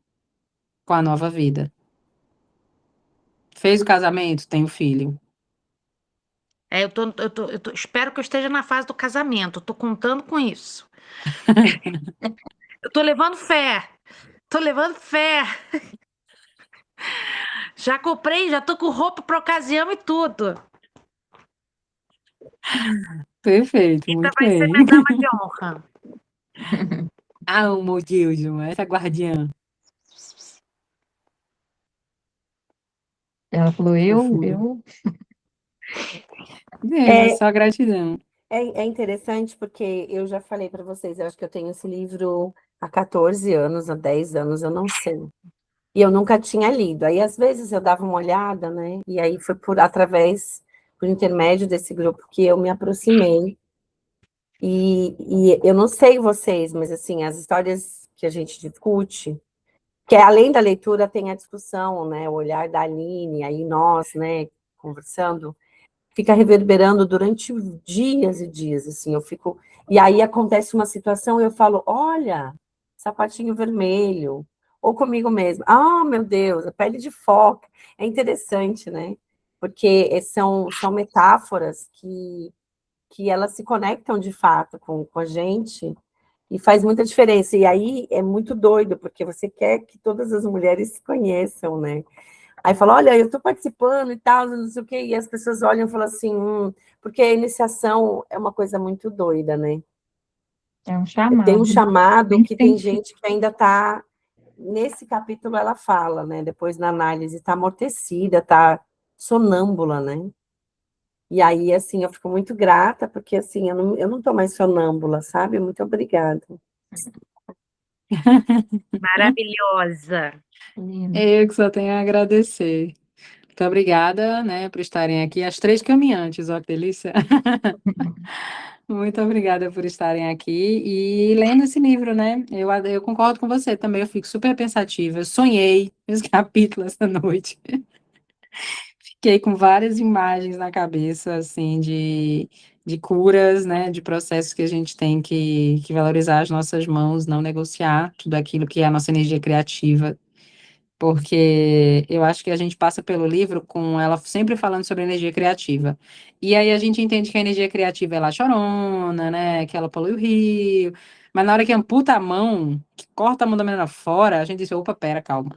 com a nova vida. Fez o casamento, tem o filho. Espero que eu esteja na fase do casamento. Eu tô contando com isso. Eu tô levando fé. Tô levando fé. Já comprei, já tô com roupa pra ocasião e tudo. Perfeito, Rita muito vai ser bem. minha dama de honra. Amo, Gilson, essa guardiã. Ela falou, Fofura. É, Só gratidão. é interessante porque eu já falei para vocês, eu acho que eu tenho esse livro há 14 anos, há 10 anos, eu não sei. E eu nunca tinha lido. Aí, às vezes, eu dava uma olhada, né? E aí foi por intermédio desse grupo que eu me aproximei. E eu não sei vocês, mas assim, as histórias que a gente discute, que além da leitura tem a discussão, né? O olhar da Aline, aí nós, né, conversando, fica reverberando durante dias e dias, assim, eu fico... E aí acontece uma situação e eu falo, olha, sapatinho vermelho, ou comigo mesmo, ah, meu Deus, a pele de foca. É interessante, né? Porque são metáforas que elas se conectam de fato com a gente e faz muita diferença. E aí é muito doido, porque você quer que todas as mulheres se conheçam, né? Aí fala, olha, eu estou participando e tal, não sei o quê, e as pessoas olham e falam assim, porque a iniciação é uma coisa muito doida, né? É um Tem um chamado. chamado Tem que que tem identificar. gente que ainda está, nesse capítulo ela fala, né? Depois na análise, está amortecida, está sonâmbula, né? E aí, assim, eu fico muito grata, porque, assim, eu não tô mais sonâmbula, sabe? Muito obrigada. Maravilhosa. Lindo. Eu que só tenho a agradecer. Muito obrigada, né, por estarem aqui, as três caminhantes, ó, que delícia. Muito obrigada por estarem aqui e lendo esse livro, né? Eu concordo com você também, eu fico super pensativa. Eu sonhei esse capítulo essa noite. Fiquei com várias imagens na cabeça, assim, de curas, né? De processos que a gente tem que valorizar as nossas mãos, não negociar tudo aquilo que é a nossa energia criativa, porque eu acho que a gente passa pelo livro com ela sempre falando sobre energia criativa. E aí a gente entende que a energia criativa é lá chorona, né? Que ela polui o rio. Mas na hora que amputa a mão, que corta a mão da menina fora, a gente diz, opa, pera, calma.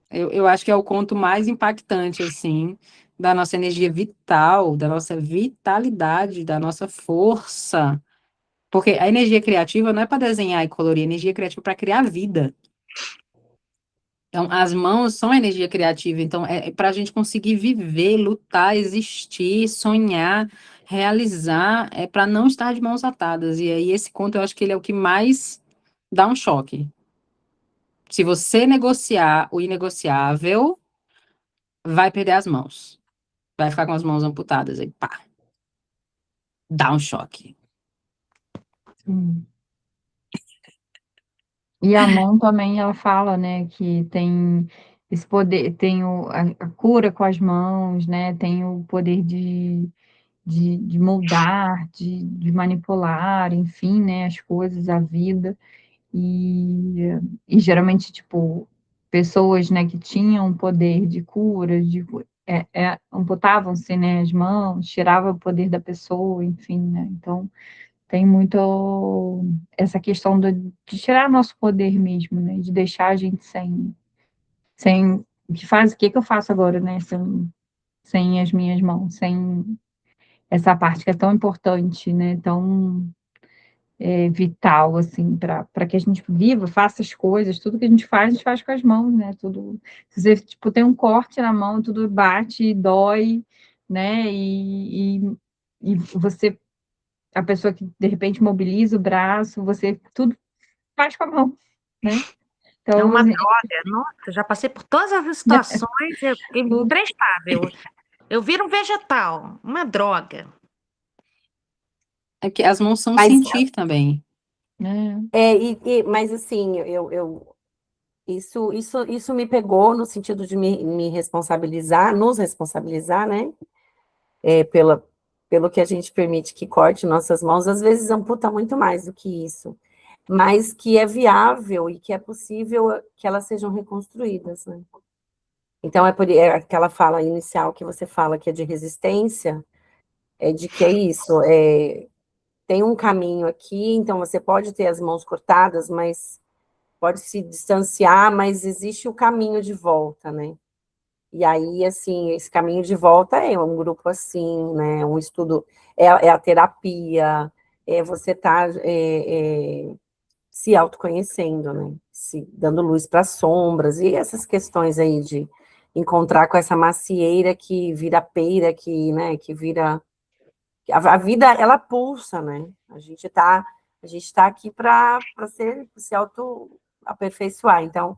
Eu acho que é o conto mais impactante, assim, da nossa energia vital, da nossa vitalidade, da nossa força. Porque a energia criativa não é para desenhar e colorir, a energia criativa é para criar vida. Então, as mãos são energia criativa, então é para a gente conseguir viver, lutar, existir, sonhar, realizar, é para não estar de mãos atadas. E aí, esse conto, eu acho que ele é o que mais dá um choque. Se você negociar o inegociável, vai perder as mãos. Vai ficar com as mãos amputadas aí, pá. Dá um choque. Hum. E a mão também, ela fala, né, que tem esse poder, tem a cura com as mãos, né, tem o poder de moldar, de manipular, enfim, né, as coisas, a vida. E, e geralmente, tipo, pessoas, né, que tinham poder de cura, amputavam-se, né, as mãos, tirava o poder da pessoa, enfim, né, então tem muito essa questão de tirar nosso poder mesmo, né, de deixar a gente sem, o que que eu faço agora, né, sem as minhas mãos, sem essa parte que é tão importante, né, tão vital, assim, para que a gente viva, faça as coisas, tudo que a gente faz com as mãos, né? Tudo. Se você, tipo, tem um corte na mão, tudo bate, dói, né? E você, a pessoa que de repente mobiliza o braço, você tudo faz com a mão, né? É Então, uma assim, droga. Nossa, já passei por todas as situações, é tudo, imprestável. Eu viro um vegetal, uma droga. É que as mãos são Mas, sentir também. né? mas assim, isso me pegou no sentido de me responsabilizar, nos responsabilizar, né? Pelo que a gente permite que corte nossas mãos, às vezes amputa muito mais do que isso, mas que é viável e que é possível que elas sejam reconstruídas, né? Então, é aquela fala inicial que você fala que é de resistência, é de que é isso, tem um caminho aqui, então você pode ter as mãos cortadas, mas pode se distanciar, mas existe o caminho de volta, né? E aí, assim, esse caminho de volta é um grupo assim, né? Um estudo, é a terapia, é você estar se autoconhecendo, né? Se dando luz para as sombras, e essas questões aí de encontrar com essa macieira que vira peira, que, né, que vira. A vida, ela pulsa, né? A gente tá aqui para se auto-aperfeiçoar. Então,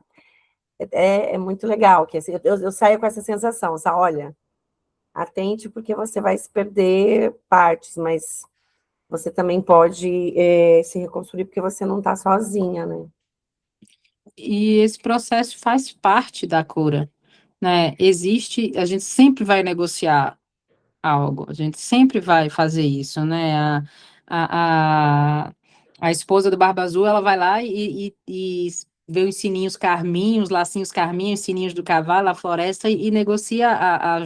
é muito legal, que assim, eu saio com essa sensação, sabe? Olha, atente porque você vai se perder partes, mas você também pode se reconstruir porque você não está sozinha, né? E esse processo faz parte da cura, né? Existe, a gente sempre vai negociar algo, a gente sempre vai fazer isso, né? A, a, a esposa do Barba Azul, ela vai lá e vê os sininhos carminhos, lacinhos carminhos, sininhos do cavalo, a floresta e negocia a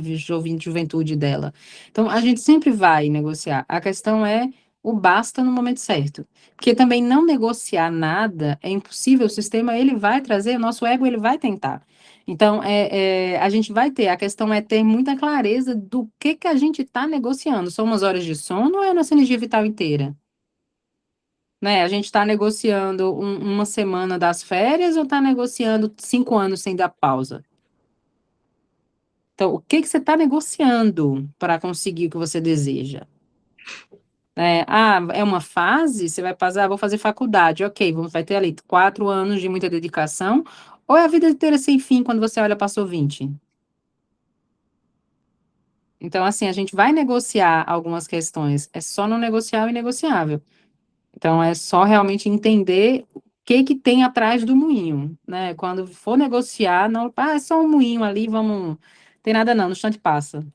juventude dela. Então, a gente sempre vai negociar. A questão é o basta no momento certo. Porque também não negociar nada é impossível, o sistema ele vai trazer, o nosso ego ele vai tentar. Então, a gente vai ter, a questão é ter muita clareza do que a gente está negociando. São umas horas de sono ou é a nossa energia vital inteira? Né? A gente está negociando uma semana das férias ou está negociando 5 anos sem dar pausa? Então, o que você está negociando para conseguir o que você deseja? É uma fase, você vai passar, vou fazer faculdade, ok, vai ter ali 4 anos de muita dedicação, ou é a vida inteira sem fim quando você olha, passou 20? Então, assim, a gente vai negociar algumas questões, é só não negociar o inegociável. Então, é só realmente entender o que tem atrás do moinho, né? Quando for negociar, não, é só um moinho ali, vamos, tem nada não, no instante passa.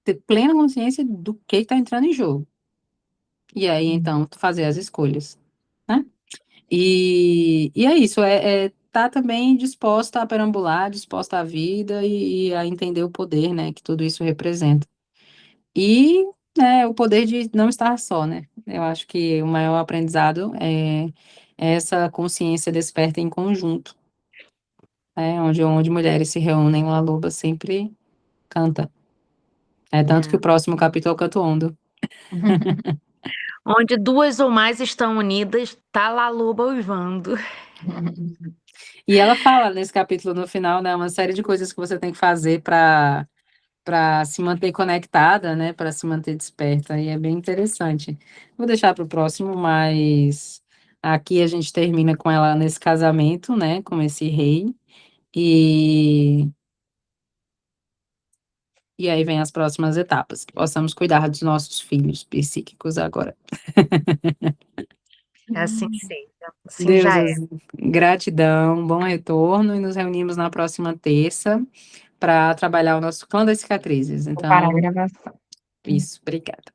Ter plena consciência do que está entrando em jogo. E aí, então, tu fazer as escolhas, né? E é isso, tá também disposta a perambular, disposta à vida e a entender o poder, né, que tudo isso representa. E o poder de não estar só, né? Eu acho que o maior aprendizado é essa consciência desperta em conjunto, né? Onde mulheres se reúnem, La Loba sempre canta. É tanto que o próximo capítulo é o Canto Hondo. Onde duas ou mais estão unidas, tá lá a loba uivando. E ela fala nesse capítulo no final, né, uma série de coisas que você tem que fazer para se manter conectada, né, para se manter desperta, e é bem interessante. Vou deixar para o próximo, mas aqui a gente termina com ela nesse casamento, né, com esse rei, e, e aí vem as próximas etapas, que possamos cuidar dos nossos filhos psíquicos agora. Assim seja. Assim já é. Deus, gratidão, bom retorno e nos reunimos na próxima terça para trabalhar o nosso clã das cicatrizes. Vou parar a Então, gravação. isso, obrigada.